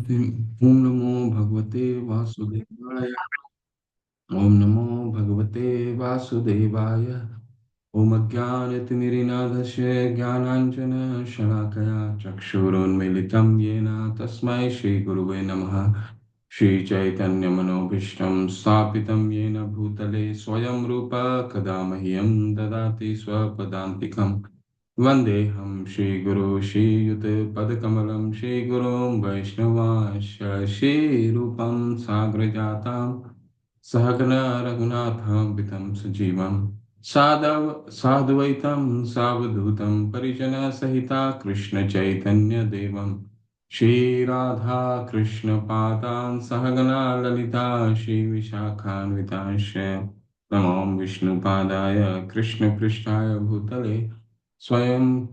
ओम नमो भगवते वासुदेवाय। ओम नमो भगवते वासुदेवाय। ओम अज्ञानतिमिरिनाधस्य ज्ञानाञ्जनशलाकया चक्षुरुन्मीलितं येन तस्मै श्रीगुरुवे नमः। श्रीचैतन्यमनोभीष्टं स्थापितं येन भूतले स्वयं रूप कदा मह्यं ददाति स्वपदान्तिकम्। वन्देऽहं श्रीगुरो श्रीयुतपदकमलं श्रीगुरों वैष्णवांश्च श्रीरूपं साग्रजातां सहगना रघुनाथान्वितं सजीवं साधुवैतं सावधूतं परिजनसहिता कृष्णचैतन्यदेवं श्रीराधा कृष्णपादान् सहगना ललिता श्रीविशाखान्वितांश्च नमो विष्णुपादाय कृष्णपृष्ठाय भूतले स्वयं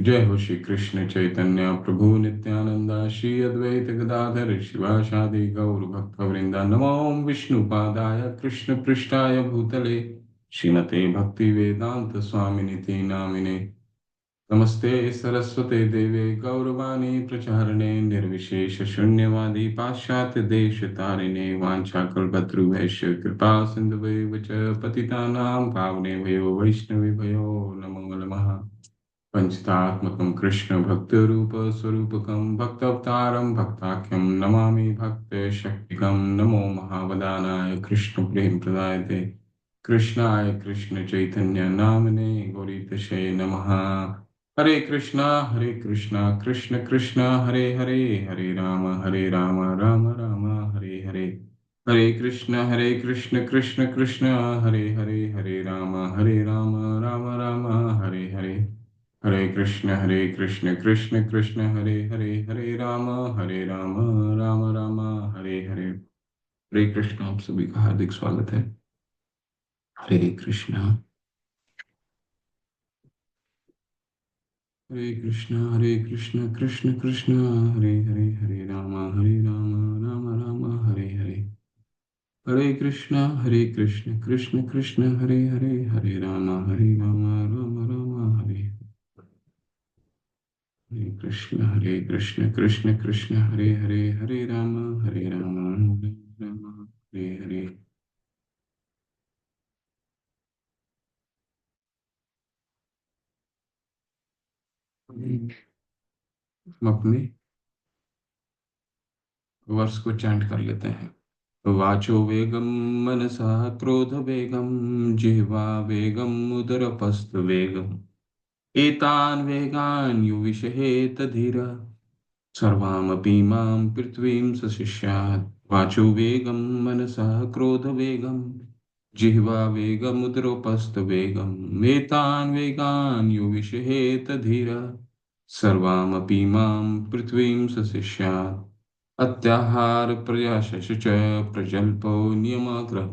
जय हो श्री कृष्ण चैतन्य प्रभु नित्यानंदा श्री अद्वैत गदाधर शिवासादि गौर भक्त वृंदा नमो विष्णुपादाय कृष्ण पृष्ठाय भूतले श्रीमते भक्ति वेदांत स्वामिनिति नामिने नमस्ते सरस्वते देवे गौरवाणी प्रचारणे निर्विशेष शून्यवादी पाश्चात्य देश तारिणे वाञ्छाकल्पतरुभ्यश्च कृपा सिन्धुभ्येव च पतितानां पावनेभ्यो वैष्णवेभ्यो नमो नमः। पंचतात्मकं कृष्ण भक्तरूप स्वरूपकं भक्तावतारं भक्ताख्यं नमामि भक्तशक्तिकं नमो महावदानाय कृष्ण प्रेम प्रदायते कृष्णाय कृष्ण चैतन्य नामने गौरीतशे नमः। हरे कृष्णा कृष्ण कृष्ण हरे हरे हरे राम राम राम हरे हरे। हरे कृष्ण कृष्ण कृष्ण हरे हरे हरे राम राम हरे हरे। हरे कृष्ण कृष्ण कृष्ण हरे राम राम हरे हरे। हरे कृष्ण, आप सभी का हार्दिक स्वागत है। हरे कृष्ण कृष्ण कृष्ण कृष्ण हरे राम राम हरे हरे। हरे कृष्ण कृष्ण कृष्ण हरे राम राम हरे। हरे कृष्ण कृष्ण कृष्ण हरे राम राम हरे हरे। हम अपने वर्ष को चैंट कर लेते हैं। वाचो वेगम मनसा क्रोध वेगम जिह्वा वेगम उदरपस्त वेगम एतान् वेगान् युविषहेत धीर सर्वामपि मां पृथ्वीं सशिष्यात्। वाचो वेगं मनसः क्रोधवेगं जिह्वा वेगमुदरोपस्थवेगम् एतान् वेगान् यो विषहेत धीर सर्वामपि मां पृथ्वीं सशिष्यात्। अत्याहार प्रयासश्च च प्रजल्पो नियमाग्रह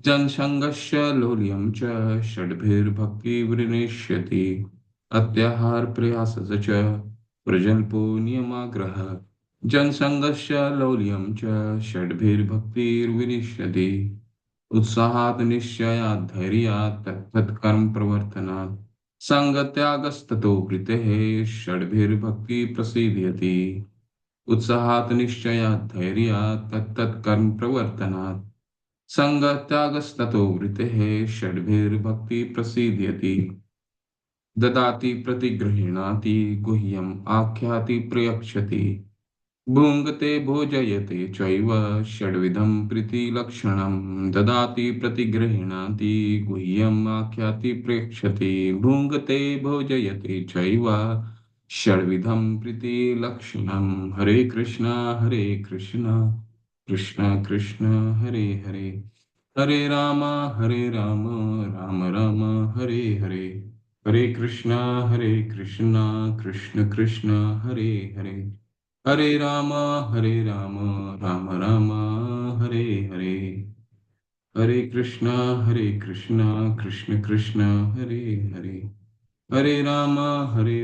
जनसङ्गस्य लोल्यं च षड्भिर्भक्तिर्विनिश्यति। अत्याहार प्रयासश्च च प्रजल्पो नियमाग्रह जनसङ्गस्य लौल्यं च षड्भिर्भक्तिर्विनिश्यति। उत्साहात् निश्चयात् धैर्यात् तत्तत्कर्म प्रवर्तनात् सङ्गत्यागस्ततो वृत्तेः षड्भिर्भक्ति प्रसीदयति। उत्साहात् निश्चयात् धैर्यात् तत्तत्कर्म प्रवर्तनात् सङ्गत्यागस्ततो वृत्तेः षड्भिर्भक्ति प्रसीदयति। ददाति प्रतिगृह्णाति गुह्यम् आख्याति प्रयक्षति भुङ्क्ते भोजयते चैव षड्विधं प्रीतिलक्षणम्। ददाति प्रतिगृह्णाति गुह्यम् आख्याति प्रेक्षति भुङ्क्ते भोजयते चैव षड्विधं प्रीतिलक्षणम्। हरे कृष्ण कृष्ण कृष्ण हरे हरे हरे राम राम हरे हरे। हरे कृष्णा कृष्ण कृष्ण हरे हरे हरे राम हरे हरे। हरे कृष्णा कृष्ण कृष्ण हरे हरे हरे राम हरे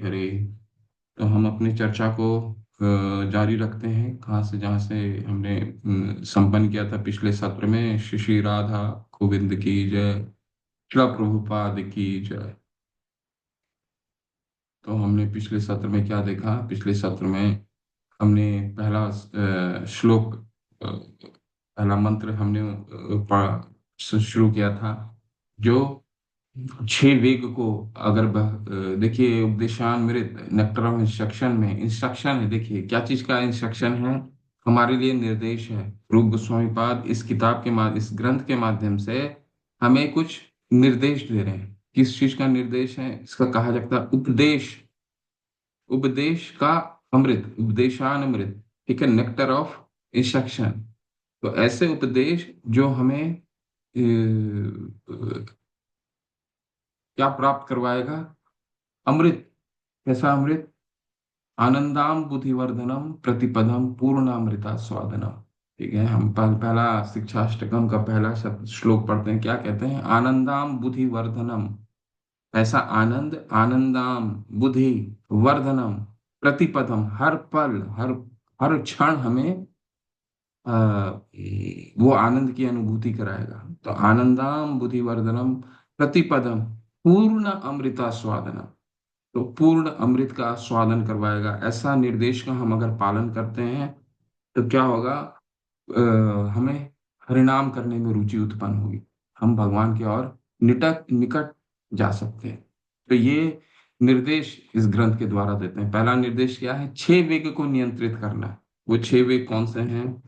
हरे। तो हम अपनी चर्चा को जारी रखते हैं कहाँ से जहाँ से हमने संपन्न किया था पिछले सत्र में। श्री श्री राधा गोविंद की जय। श्रील प्रभुपाद की जय। तो हमने पिछले सत्र में क्या देखा? पिछले सत्र में हमने पहला श्लोक, पहला मंत्र हमने शुरू किया था, जो छह वेग को, अगर देखिए उपदेशामृत नेक्टर ऑफ इंस्ट्रक्शन में इंस्ट्रक्शन है। देखिए क्या चीज का इंस्ट्रक्शन है? हमारे लिए निर्देश है। रूप गोस्वामी पाद इस किताब के इस ग्रंथ के माध्यम से हमें कुछ निर्देश दे रहे हैं। किस चीज का निर्देश है? इसका कहा जाता है उपदेश। उपदेश का अमृत, उपदेशान अमृत, ठीक है, नेक्टर ऑफ इंस्ट्रक्शन। तो ऐसे उपदेश जो हमें क्या प्राप्त करवाएगा? अमृत। कैसा अमृत? आनंदाम बुद्धिवर्धनम प्रतिपदम पूर्णामृता स्वादनम। ठीक है, हम पहला शिक्षाष्टकम का पहला शब्द श्लोक पढ़ते हैं। क्या कहते हैं? आनंदाम बुद्धिवर्धनम। ऐसा आनंद, आनंदाम बुद्धि वर्धनम प्रतिपदम, हर पल, हर हर क्षण हमें वो आनंद की अनुभूति कराएगा। तो आनंदाम बुद्धिवर्धनम प्रतिपदम पूर्ण अमृता स्वादनम। तो पूर्ण अमृत का स्वादन करवाएगा। ऐसा निर्देश का हम अगर पालन करते हैं तो क्या होगा? हमें हरिनाम करने में रुचि उत्पन्न होगी। हम भगवान की ओर निकट निकट जा सकते हैं। तो ये निर्देश इस ग्रंथ के द्वारा देते हैं। पहला निर्देश क्या है? छह वेग को नियंत्रित करना है। वो छह वेग कौन से हैं?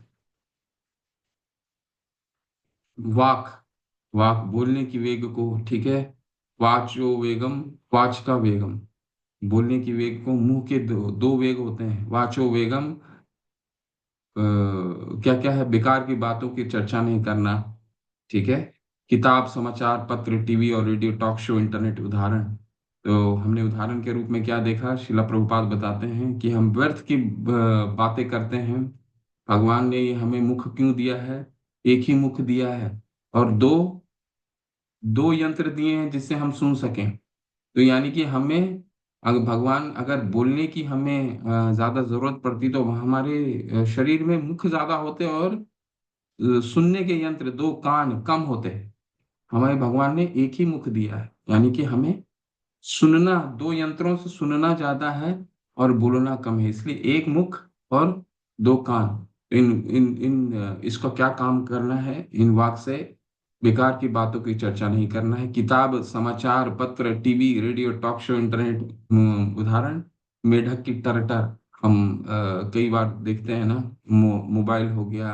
वाक, वाक बोलने की वेग को, ठीक है। वाचो वेगम, वाच का वेगम, बोलने की वेग को। मुंह के दो दो वेग होते हैं। वाचो वेगम, क्या क्या है? बेकार की बातों की चर्चा नहीं करना, ठीक है। किताब, समाचार पत्र, टीवी और रेडियो, टॉक शो, इंटरनेट। उदाहरण, तो हमने उदाहरण के रूप में क्या देखा? शिला प्रभुपाद बताते हैं कि हम व्यर्थ की बातें करते हैं। भगवान ने ये हमें मुख क्यों दिया है? एक ही मुख दिया है, और दो दो यंत्र दिए हैं जिससे हम सुन सकें। तो यानी कि हमें, अगर भगवान, अगर बोलने की हमें ज्यादा जरूरत पड़ती तो हमारे शरीर में मुख ज्यादा होते, और सुनने के यंत्र, दो कान कम होते। हमें भगवान ने एक ही मुख दिया है, यानी कि हमें सुनना, दो यंत्रों से सुनना ज्यादा है और बोलना कम है। इसलिए एक मुख और दो कान। इन इन इन इसको क्या काम करना है? इन वाक से बेकार की बातों की चर्चा नहीं करना है। किताब, समाचार पत्र, TV, radio, talk show, internet. उदाहरण, मेढक की टरटर। हम कई बार देखते हैं ना, मोबाइल हो गया,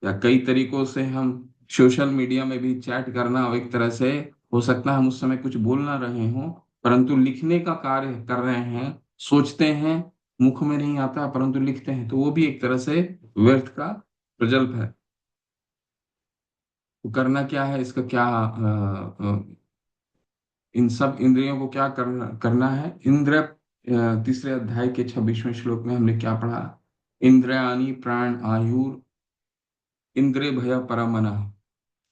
या कई तरीकों से हम सोशल मीडिया में भी चैट करना। एक तरह से हो सकता है हम उस समय कुछ बोल ना रहे हों, परंतु लिखने का कार्य कर रहे हैं, सोचते हैं, मुख में नहीं आता परंतु लिखते हैं, तो वो भी एक तरह से व्यर्थ का प्रजल्प है। तो करना क्या है? इसका क्या इन सब इंद्रियों को क्या करना है? इंद्र, तीसरे अध्याय के 26वें श्लोक में हमने क्या पढ़ा? इंद्रियाणि प्राण आयुर इंद्रिय भय परमना।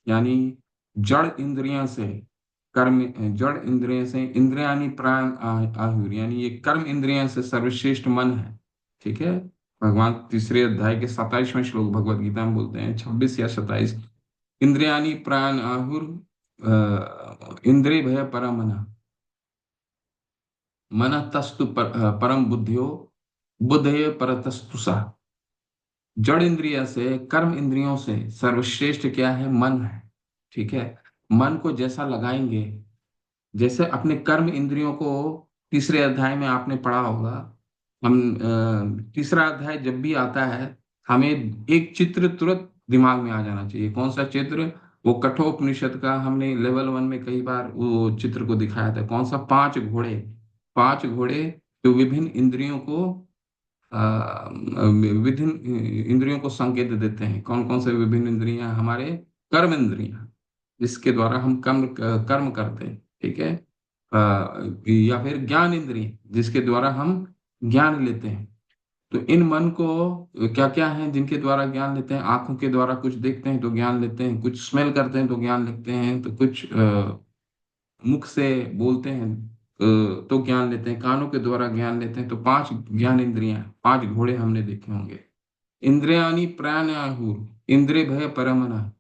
यानी जड़ इंद्रियां से, कर्म, जड़ इंद्रिय से, इंद्रियानी प्राण आहुर, यानी ये कर्म इंद्रियां से सर्वश्रेष्ठ मन है, ठीक है। भगवान तीसरे अध्याय के 27वें श्लोक भगवत गीता में बोलते हैं, 26 या 27। इंद्रियानी प्राण आहुर इंद्रिय भय परमना, मन तस्तु परम बुद्धियो बुद्धये परतस्तु सा। जड़ इंद्रिय से, कर्म इंद्रियों से सर्वश्रेष्ठ क्या है? मन है, ठीक है। मन को जैसा लगाएंगे, जैसे अपने कर्म इंद्रियों को, तीसरे अध्याय में आपने पढ़ा होगा। हम तीसरा अध्याय जब भी आता है, हमें एक चित्र तुरंत दिमाग में आ जाना चाहिए। कौन सा चित्र? वो कठोपनिषद का हमने लेवल 1 में कई बार वो चित्र को दिखाया था। कौन सा? पांच घोड़े। पांच घोड़े जो विभिन्न इंद्रियों को विभिन्न इंद्रियों को संकेत देते हैं। कौन कौन से विभिन्न इंद्रियां? हमारे कर्म इंद्रियां, जिसके द्वारा हम कर्म कर्म करते हैं, ठीक है। या फिर ज्ञान इंद्रिय, जिसके द्वारा हम ज्ञान लेते हैं। तो इन मन को क्या क्या है जिनके द्वारा ज्ञान लेते हैं? आंखों के द्वारा कुछ देखते हैं तो ज्ञान लेते हैं, कुछ स्मेल करते हैं तो ज्ञान लेते हैं, तो कुछ मुख से बोलते हैं तो ज्ञान लेते हैं, कानों के द्वारा ज्ञान लेते हैं। तो पांच ज्ञान इंद्रियां, पांच घोड़े हमने देखे होंगे। इंद्रियाणि प्राणाहुर इंद्रिय भय परमना,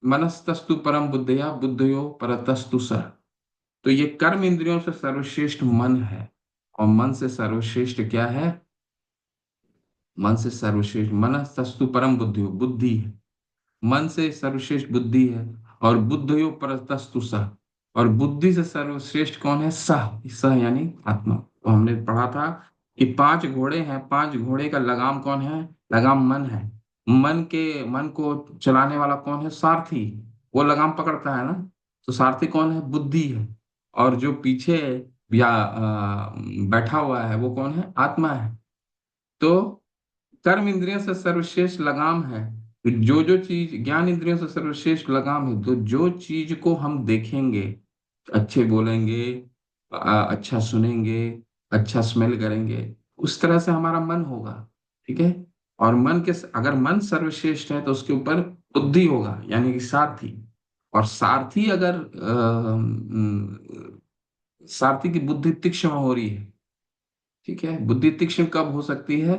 मनस्तस्तु परम बुद्धया बुद्धयो परतस्तु स। तो ये कर्म इंद्रियों से सर्वश्रेष्ठ मन है। और मन से सर्वश्रेष्ठ क्या है? मन से सर्वश्रेष्ठ मन तस्तु परम बुद्धि, बुद्धि है। मन से सर्वश्रेष्ठ बुद्धि है। और बुद्धयो परतस्तु सह। और बुद्धि से सर्वश्रेष्ठ कौन है? सह। सह यानी आत्मा। तो हमने पढ़ा था कि 5 घोड़े हैं, 5 घोड़े का लगाम कौन है? लगाम मन है। मन को चलाने वाला कौन है? सारथी। वो लगाम पकड़ता है ना। तो सारथी कौन है? बुद्धि है। और जो पीछे या बैठा हुआ है वो कौन है? आत्मा है। तो कर्म इंद्रियों से सर्वश्रेष्ठ लगाम है। तो जो चीज ज्ञान इंद्रियों से सर्वश्रेष्ठ लगाम है, तो जो चीज को हम देखेंगे, अच्छे बोलेंगे, अच्छा सुनेंगे, अच्छा स्मेल करेंगे, उस तरह से हमारा मन होगा। ठीक है। और अगर मन सर्वश्रेष्ठ है तो उसके ऊपर बुद्धि होगा, यानी कि सारथी। और सारथी अगर सारथी की बुद्धि तीक्ष्ण हो रही है। ठीक है। बुद्धि तीक्ष्ण कब हो सकती है?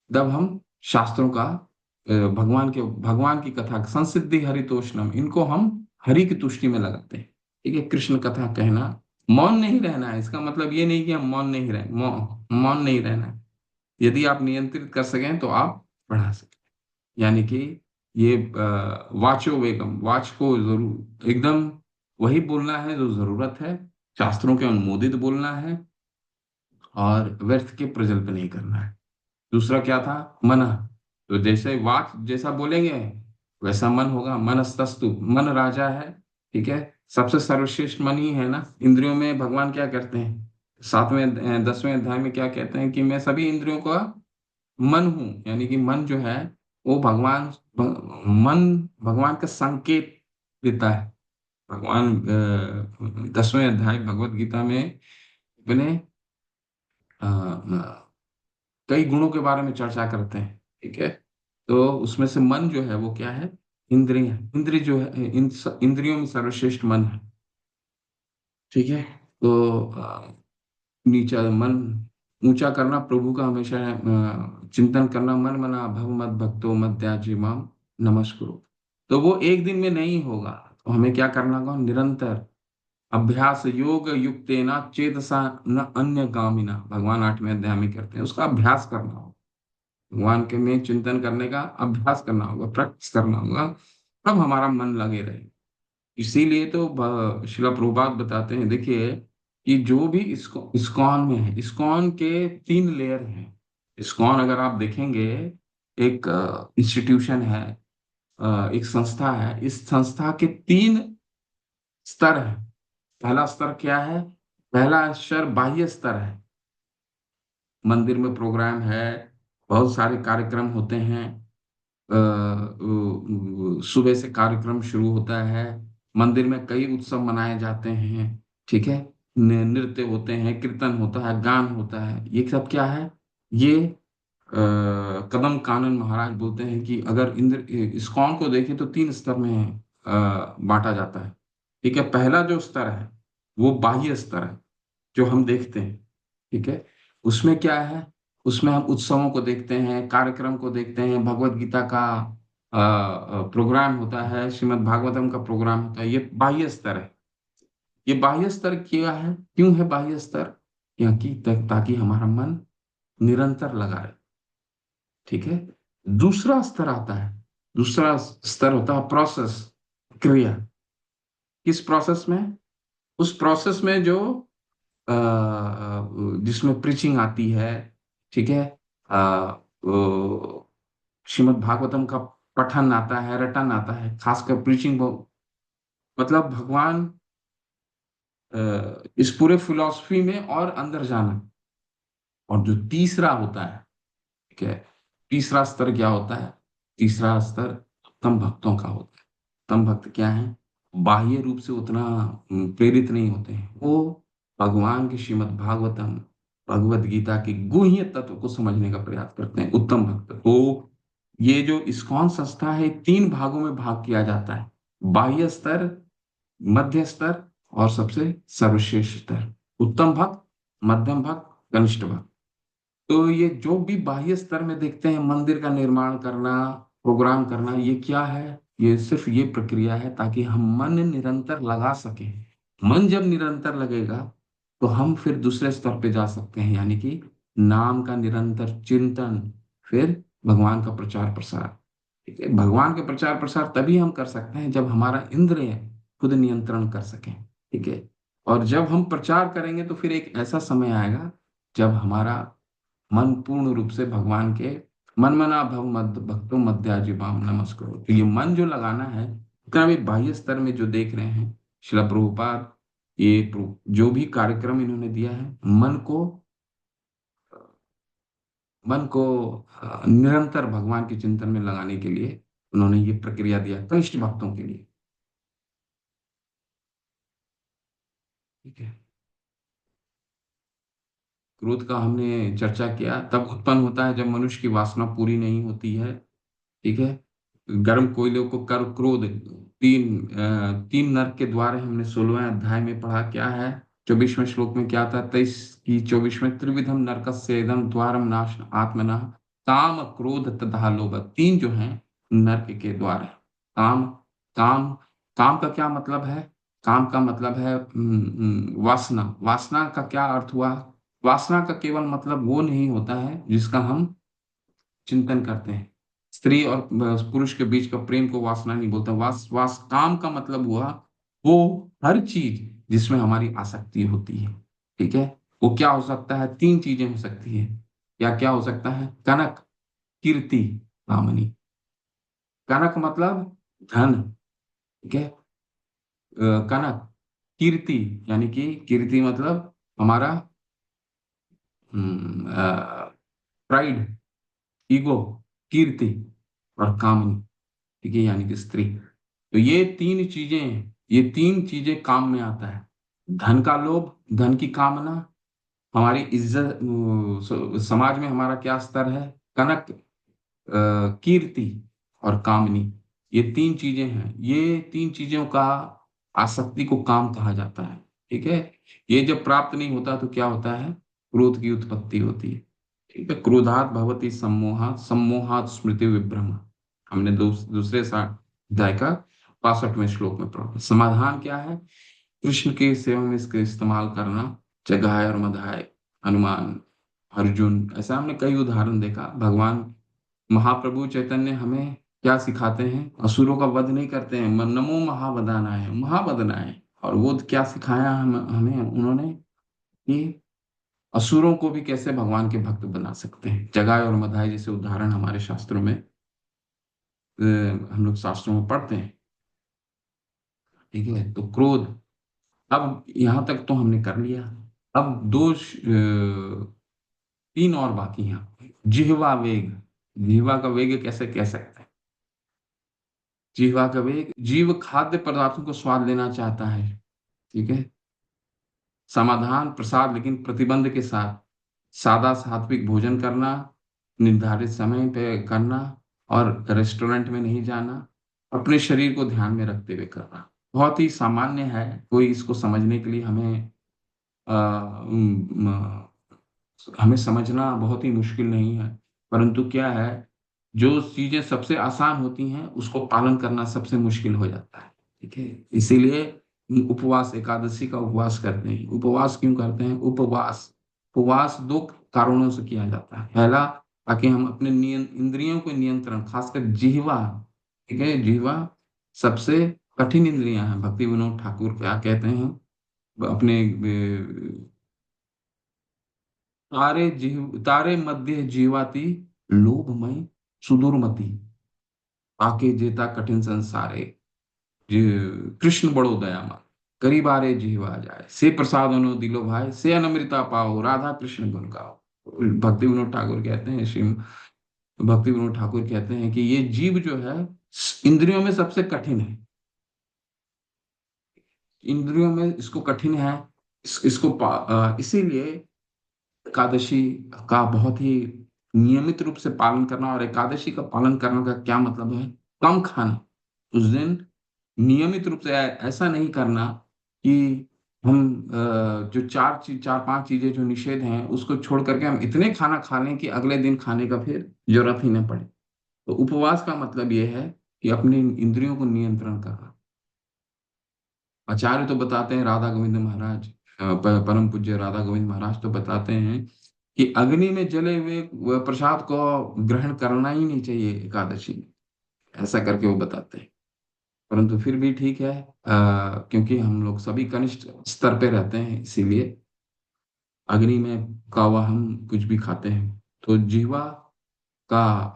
जब हम शास्त्रों का भगवान की कथा, संसिद्धि हरितोषणम, इनको हम हरि की तुष्टि में लगाते हैं। ठीक है। कृष्ण कथा कहना, मौन नहीं रहना है। इसका मतलब ये नहीं कि हम मौन नहीं रहे, मौन नहीं रहना है। यदि आप नियंत्रित कर सकें तो आप बढ़ा सकें। यानी कि ये वाचो वेगम, वाच को जरूर एकदम वही बोलना है जो जरूरत है, शास्त्रों के अनुमोदित बोलना है, और व्यर्थ के प्रजल्प नहीं करना है। दूसरा क्या था? मन। तो जैसे वाक जैसा बोलेंगे वैसा मन होगा। मनस्तस्तु, मन राजा है। ठीक है। सबसे सर्वश्रेष्ठ मन ही है ना। इंद्रियों में भगवान क्या करते हैं? 10वें अध्याय में क्या कहते हैं? कि मैं सभी इंद्रियों का मन हूं। यानी कि मन जो है वो मन भगवान का संकेत देता है। भगवान 10वें अध्याय भगवत गीता में अपने कई गुणों के बारे में चर्चा करते हैं। ठीक है। तो उसमें से मन जो है वो क्या है? इंद्रिय जो है, इंद्रियों में सर्वश्रेष्ठ मन है। ठीक है। तो नीचा मन ऊंचा करना, प्रभु का हमेशा चिंतन करना, मन मना भव मत भक्तो मत त्याजी माम नमस्कुरु। तो वो एक दिन में नहीं होगा। तो हमें क्या करना होगा? निरंतर अभ्यास योग युक्तेना चेतसा न अन्य गामिना, भगवान 8वें अध्याय में करते हैं, उसका अभ्यास करना होगा। भगवान के में चिंतन करने का अभ्यास करना होगा, प्रैक्टिस करना होगा, तब हमारा मन लगे रहे। इसीलिए तो शिला प्रभुपाद बताते हैं, देखिए कि जो भी इस्कॉन में है, इस्कॉन के 3 लेयर हैं। इस्कॉन अगर आप देखेंगे, एक इंस्टीट्यूशन है, एक संस्था है। इस संस्था के 3 स्तर है। पहला स्तर क्या है? पहला स्तर बाह्य स्तर है। मंदिर में प्रोग्राम है, बहुत सारे कार्यक्रम होते हैं, सुबह से कार्यक्रम शुरू होता है, मंदिर में कई उत्सव मनाए जाते हैं। ठीक है। नृत्य होते हैं, कीर्तन होता है, गान होता है। ये सब क्या है? ये कदम कानन महाराज बोलते हैं कि अगर इंद्र इस्कॉन को देखें तो 3 स्तर में बांटा जाता है। ठीक है। पहला जो स्तर है वो बाह्य स्तर है, जो हम देखते हैं। ठीक है। उसमें क्या है? उसमें हम उत्सवों को देखते हैं, कार्यक्रम को देखते हैं, भगवत गीता का प्रोग्राम होता है, श्रीमद् भागवतम का प्रोग्राम होता है। ये बाह्य स्तर है। ये बाह्य स्तर क्या है? क्यों है बाह्य स्तर? क्योंकि ताकि हमारा मन निरंतर लगा रहे। ठीक है। दूसरा स्तर आता है, दूसरा स्तर होता है प्रोसेस, क्रिया। किस प्रोसेस में? उस प्रोसेस में जो जिसमें प्रीचिंग आती है। ठीक है। श्रीमद् भागवतम का पठन आता है, रटन आता है, खासकर प्रीचिंग। मतलब भगवान इस पूरे फिलॉसफी में और अंदर जाना। और जो तीसरा होता है, ठीक है, तीसरा स्तर क्या होता है? तीसरा स्तर उत्तम भक्तों का होता है। उत्तम भक्त क्या है? बाह्य रूप से उतना प्रेरित नहीं होते हैं। वो भगवान के श्रीमद् भागवतम, भगवत गीता के गुह्य तत्व को समझने का प्रयास करते हैं, उत्तम भक्त। तो ये जो इस्कॉन संस्था है, 3 भागों में भाग किया जाता है। बाह्य स्तर, मध्य स्तर, और सबसे सर्वश्रेष्ठ स्तर। उत्तम भक्त, मध्यम भक्त, कनिष्ठ भक्त। तो ये जो भी बाह्य स्तर में देखते हैं, मंदिर का निर्माण करना, प्रोग्राम करना, ये क्या है? ये सिर्फ ये प्रक्रिया है ताकि हम मन निरंतर लगा सके। मन जब निरंतर लगेगा तो हम फिर दूसरे स्तर पे जा सकते हैं, यानी कि नाम का निरंतर चिंतन, फिर भगवान का प्रचार प्रसार। ठीक है, भगवान के प्रचार प्रसार तभी हम कर सकते हैं जब हमारा इंद्रिय खुद नियंत्रण कर सकें। ठीक है, और जब हम प्रचार करेंगे तो फिर एक ऐसा समय आएगा जब हमारा मन पूर्ण रूप से भगवान के मन मना भव मद भक्तो मध्याजिबाम नमस्करो। तो ये मन जो लगाना है, इतना भी बाह्य स्तर में जो देख रहे हैं श्रील प्रभुपाद, जो भी कार्यक्रम इन्होंने दिया है, मन को निरंतर भगवान के चिंतन में लगाने के लिए उन्होंने ये प्रक्रिया दिया कनिष्ठ भक्तों के लिए। ठीक है, क्रोध का हमने चर्चा किया, तब उत्पन्न होता है जब मनुष्य की वासना पूरी नहीं होती है। ठीक है, गर्म कोयले को कर क्रोध, तीन नरक के द्वार हमने 16वें अध्याय में पढ़ा। क्या है 24वें श्लोक में क्या था, 23 की 24 में, त्रिविधम नरकस्येदम द्वारम नाश आत्मनः काम क्रोध तथा लोभ। तीन जो हैं नरक के द्वार हैं। काम, काम, काम का क्या मतलब है? काम का मतलब है वासना। वासना का क्या अर्थ हुआ? वासना का केवल मतलब वो नहीं होता है जिसका हम चिंतन करते हैं। स्त्री और पुरुष के बीच का प्रेम को वासना नहीं बोलते। काम का मतलब हुआ वो हर चीज जिसमें हमारी आसक्ति होती है। ठीक है, वो क्या हो सकता है? तीन चीजें हो सकती है। क्या क्या हो सकता है? कनक, कीर्ति, कामनी। कनक मतलब धन। ठीक है, कनक, कीर्ति, यानी कि कीर्ति मतलब हमारा प्राइड, ईगो, कीर्ति, और कामनी। ठीक है, यानी कि स्त्री। तो ये तीन चीजें काम में आता है। धन का लोभ, धन की कामना, हमारी इज्जत, समाज में हमारा क्या स्तर है, कनक, कीर्ति और कामनी। ये तीन चीजें हैं, ये तीन चीजों का आसक्ति को काम कहा जाता है। ठीक है, ये जब प्राप्त नहीं होता तो क्या होता है? क्रोध की उत्पत्ति होती है। ठीक है, क्रोधात भवति सम्मोहात, सम्मोहात स्मृति विभ्रम। हमने दूसरे अध्याय का 65वें श्लोक में पढ़ा। समाधान क्या है? कृष्ण के सेवा में इसका इस्तेमाल करना। जगाए और मधाए, हनुमान, अर्जुन, ऐसा हमने कई उदाहरण देखा। भगवान महाप्रभु चैतन्य हमें क्या सिखाते हैं? असुरों का वध नहीं करते हैं, नमो महावदानाय, महावदनाय। और वो क्या सिखाया हमें उन्होंने, कि असुरों को भी कैसे भगवान के भक्त बना सकते हैं। जगाए और मधाए जैसे उदाहरण हमारे शास्त्रों में, हम लोग शास्त्रों में पढ़ते हैं। ठीक है, तो क्रोध, अब यहां तक तो हमने कर लिया। अब तीन और बाकी हैं। जिह्वा वेग, जिह्वा का वेग कैसे कह सकते हैं? जिह्वा का वेग, जीव खाद्य पदार्थों को स्वाद लेना चाहता है। ठीक है, समाधान प्रसाद लेकिन प्रतिबंध के साथ। सादा सात्विक भोजन करना, निर्धारित समय पे करना, और रेस्टोरेंट में नहीं जाना, अपने शरीर को ध्यान में रखते हुए करना। बहुत ही सामान्य है, कोई इसको समझने के लिए अ, हमें समझना बहुत ही मुश्किल नहीं है। परंतु क्या है, जो चीजें सबसे आसान होती हैं उसको पालन करना सबसे मुश्किल हो जाता है। ठीक है, इसीलिए उपवास, एकादशी का उपवास करते हैं। उपवास क्यों करते हैं? उपवास, उपवास दो कारणों से किया जाता है। पहला, ताकि हम अपने इंद्रियों को नियंत्रण, खासकर जिह्वा। ठीक है, जिह्वा सबसे कठिन इंद्रियां हैं। भक्ति विनोद ठाकुर क्या कहते हैं अपने तारे मध्य जीवाति, लोभमय सुदुर्मति, आके जेता कठिन संसारे, कृष्ण बड़ो दयामय, करीब आरे जीवा जाए, से प्रसाद उनो दिलो भाई, से अनमृता पाओ, राधा कृष्ण गुण गाओ। भक्ति विनोद ठाकुर कहते हैं, श्री भक्ति विनोद ठाकुर कहते हैं कि ये जीव जो है इंद्रियों में सबसे कठिन है। इंद्रियों में इसको कठिन है। इसीलिए एकादशी का बहुत ही नियमित रूप से पालन करना। और एकादशी का पालन करने का क्या मतलब है? कम खाना उस दिन, नियमित रूप से। ऐसा नहीं करना कि हम जो चार पांच चीजें जो निषेध हैं उसको छोड़ करके हम इतने खाना खा लें कि अगले दिन खाने का फिर जरूरत ही न पड़े। तो उपवास का मतलब यह है कि अपने इंद्रियों को नियंत्रण करना। आचार्य तो बताते हैं, राधा गोविंद महाराज, परम पूज्य राधा गोविंद महाराज तो बताते हैं कि अग्नि में जले हुए वह प्रसाद को ग्रहण करना ही नहीं चाहिए एकादशी में। ऐसा करके वो बताते हैं। परंतु फिर भी ठीक है, क्योंकि हम लोग सभी कनिष्ठ स्तर पे रहते हैं, इसीलिए अग्नि में का हुआ हम कुछ भी खाते हैं। तो जीवा का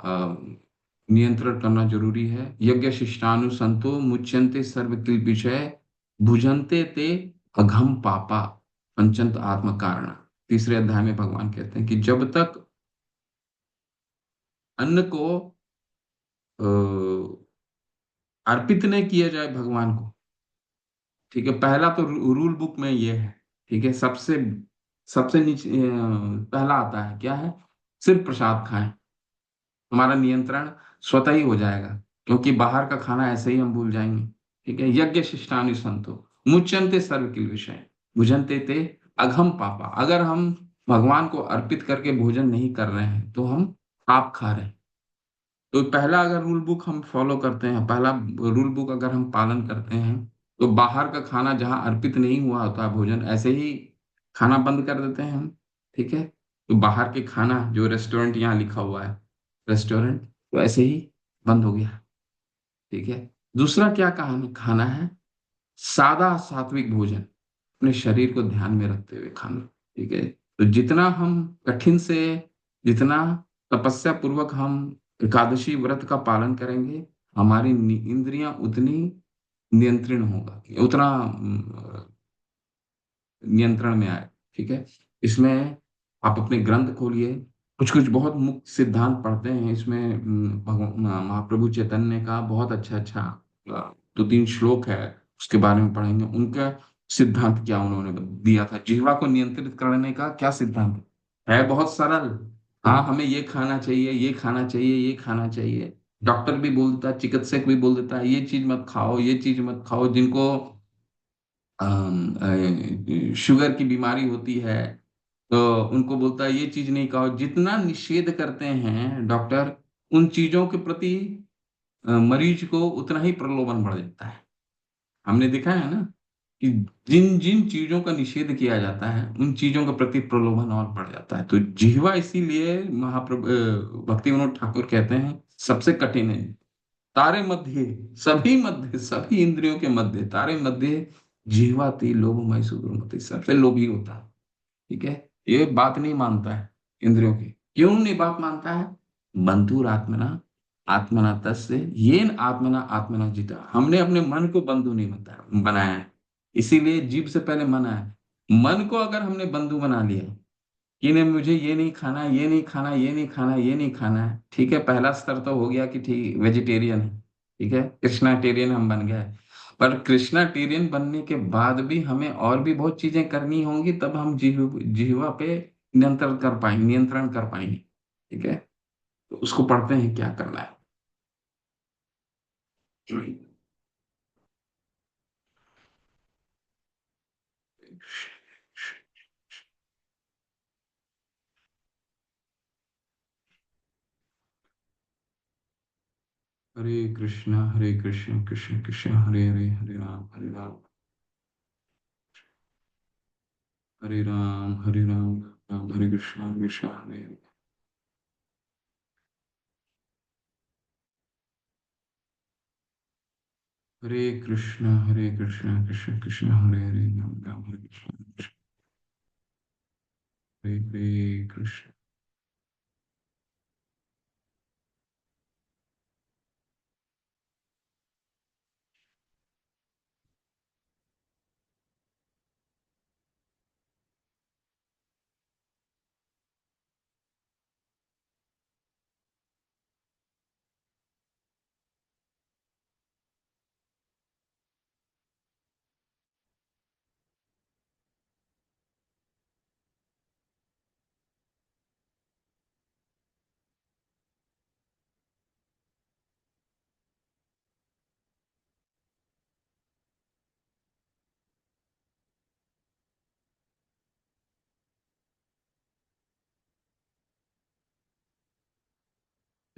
नियंत्रण करना जरूरी है। यज्ञ शिष्टानुसंतो मुच्यन्ते सर्व किल विषय भुजन्ते ते अघम पापा पंचंत आत्म कारण। तीसरे अध्याय में भगवान कहते हैं कि जब तक अन्न को अ, अर्पित नहीं किया जाए भगवान को, ठीक है, पहला तो रूल बुक में ये है, ठीक है, सबसे सबसे नीचे पहला आता है क्या है, सिर्फ प्रसाद खाएं। हमारा नियंत्रण स्वतः ही हो जाएगा, क्योंकि बाहर का खाना ऐसे ही हम भूल जाएंगे। ठीक है, यज्ञ शिष्टानि संतो मुच्यन्ते सर्व किल विषय भुजन्ते ते अघम पापा। अगर हम भगवान को अर्पित करके भोजन नहीं कर रहे हैं तो हम पाप खा रहे हैं। तो पहला अगर रूल बुक हम फॉलो करते हैं, पहला रूल बुक अगर हम पालन करते हैं, तो बाहर का खाना जहाँ अर्पित नहीं हुआ होता है भोजन, ऐसे ही खाना बंद कर देते हैं हम। ठीक है, तो बाहर के खाना जो रेस्टोरेंट यहाँ लिखा हुआ है, रेस्टोरेंट, तो ऐसे ही बंद हो गया। ठीक है, दूसरा क्या खाना खाना है, सादा सात्विक भोजन, अपने शरीर को ध्यान में रखते हुए खाना। ठीक है, तो जितना हम कठिन से, जितना तपस्या पूर्वक हम एकादशी व्रत का पालन करेंगे, हमारी इंद्रियां उतनी नियंत्रण होगा, उतना नियंत्रण में आए। ठीक है, इसमें आप अपने ग्रंथ खोलिए, कुछ कुछ बहुत मुख्य सिद्धांत पढ़ते हैं इसमें। महाप्रभु चैतन्य का बहुत अच्छा अच्छा 2-3 श्लोक है, उसके बारे में पढ़ेंगे। उनका सिद्धांत क्या उन्होंने दिया था, जिह्वा को नियंत्रित करने का क्या सिद्धांत है, बहुत सरल। हाँ, हमें ये खाना चाहिए, ये खाना चाहिए, ये खाना चाहिए। डॉक्टर भी बोल देता है, चिकित्सक भी बोल देता है, ये चीज मत खाओ, ये चीज मत खाओ। जिनको शुगर की बीमारी होती है, तो उनको बोलता है ये चीज नहीं खाओ। जितना निषेध करते हैं डॉक्टर उन चीजों के प्रति, मरीज को उतना ही प्रलोभन बढ़ जाता है। हमने देखा है ना कि जिन जिन चीजों का निषेध किया जाता है उन चीजों के प्रति प्रलोभन और बढ़ जाता है। तो जिह्वा इसीलिए महाप्रभु भक्ति विनोद ठाकुर कहते हैं सबसे कठिन है। तारे मध्य, सभी इंद्रियों के मध्य, तारे मध्य जिह्वा ती लोभमय सुगुरुमति, सबसे लोभी होता है। ठीक है, ये बात नहीं मानता है इंद्रियों की। क्यों नहीं बात मानता है? बंधुरात्मना आत्मना तस्य येन आत्मना आत्मना जिता। हमने अपने मन को बंधु नहीं बनाया है, इसीलिए जीभ से पहले मन आया। मन को अगर हमने बंधु बना लिया कि नहीं, मुझे ये नहीं खाना, ये नहीं खाना, ये नहीं खाना, ये नहीं खाना है, ठीक है, पहला स्तर तो हो गया कि ठीक वेजिटेरियन है। ठीक है, कृष्णाटेरियन हम बन गए। पर कृष्णाटेरियन बनने के बाद भी हमें और भी बहुत चीजें करनी होंगी, तब हम जिह्वा पे नियंत्रण कर पाएंगे। ठीक है, तो उसको पढ़ते हैं क्या करना है। हरे कृष्ण कृष्ण कृष्ण हरे हरे, हरे राम हरे राम राम हरे कृष्ण हरे हरे। हरे कृष्ण कृष्ण कृष्ण हरे हरे, राम राम हरे कृष्ण हरे हरे कृष्ण।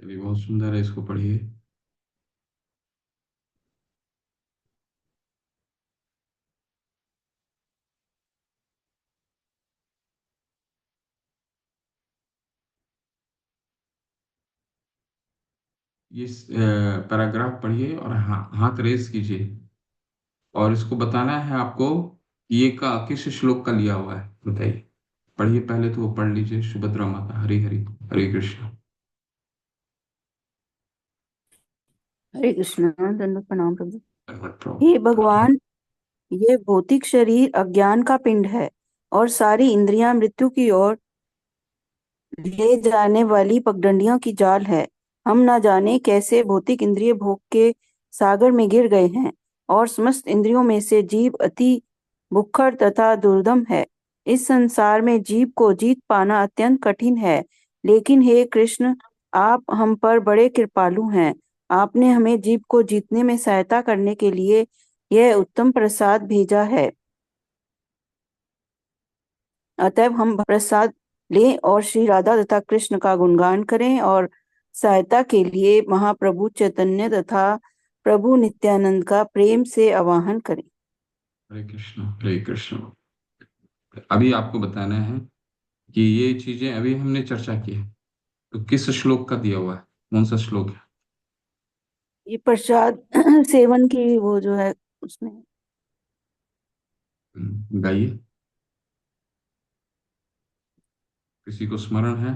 ये भी बहुत सुंदर है, इसको पढ़िए। ये पैराग्राफ पढ़िए और हाथ रेस कीजिए, और इसको बताना है आपको कि ये का किस श्लोक का लिया हुआ है, बताइए। पढ़िए, पहले तो वो पढ़ लीजिए, सुभद्रा माता। हरी हरी, हरे कृष्ण। हरे कृष्ण। दंडवत प्रणाम प्रभु। धन्यवाद प्रभु। हे भगवान, ये भौतिक शरीर अज्ञान का पिंड है और सारी इंद्रियां मृत्यु की ओर ले जाने वाली पगडंडियों की जाल है। हम न जाने कैसे भौतिक इंद्रिय भोग के सागर में गिर गए हैं और समस्त इंद्रियों में से जीव अति भुक्खड़ तथा दुर्दम है। इस संसार में जीव को जीत पाना अत्यंत कठिन है, लेकिन हे कृष्ण, आप हम पर बड़े कृपालु हैं। आपने हमें जीव को जीतने में सहायता करने के लिए यह उत्तम प्रसाद भेजा है। अतएव हम प्रसाद लें और श्री राधा तथा कृष्ण का गुणगान करें और सहायता के लिए महाप्रभु चैतन्य तथा प्रभु नित्यानंद का प्रेम से आवाहन करें। हरे कृष्ण, हरे कृष्ण। अभी आपको बताना है कि ये चीजें अभी हमने चर्चा की है, तो किस श्लोक का दिया हुआ है, कौन सा श्लोक है? ये प्रसाद सेवन की वो जो है उसमें। गाइए, किसी को स्मरण है?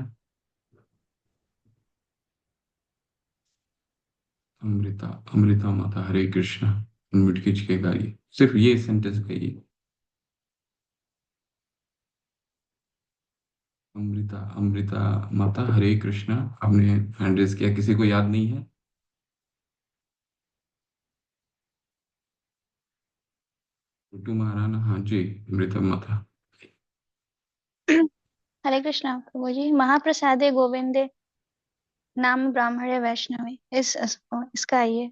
अमृता, अमृता माता हरे कृष्ण। मिट खींच के गाइए, सिर्फ ये सेंटेंस गाइए। अमृता, अमृता माता हरे कृष्ण। आपने हैंड रेज किया, किसी को याद नहीं है? टुटू महाराणा, हाँ जी। अमृता माता। हरे कृष्णा प्रभु जी। महाप्रसादे गोविंदे नाम ब्राह्मणे वैष्णवे, इसका ये।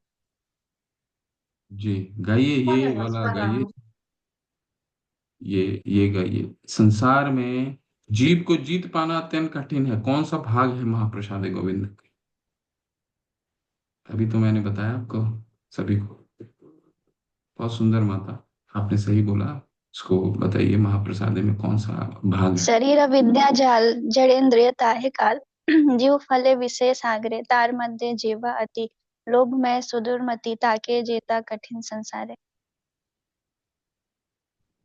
जी, गाइए, ये वाला गाइए। ये गाइए। संसार में जीव को जीत पाना अत्यंत कठिन है, कौन सा भाग है महाप्रसाद गोविंद? अभी तो मैंने बताया आपको, सभी को। बहुत सुंदर माता, आपने सही बोला। इसको बताइए, महाप्रसाद में कौन सा भाग है? शरीर विद्या जाल जड़ेंद्रिय ताहे काल जीव फले विषय सागरे तार मध्य जीवा अति लोभमय सुदुर्मति ताके जेता कठिन संसारे।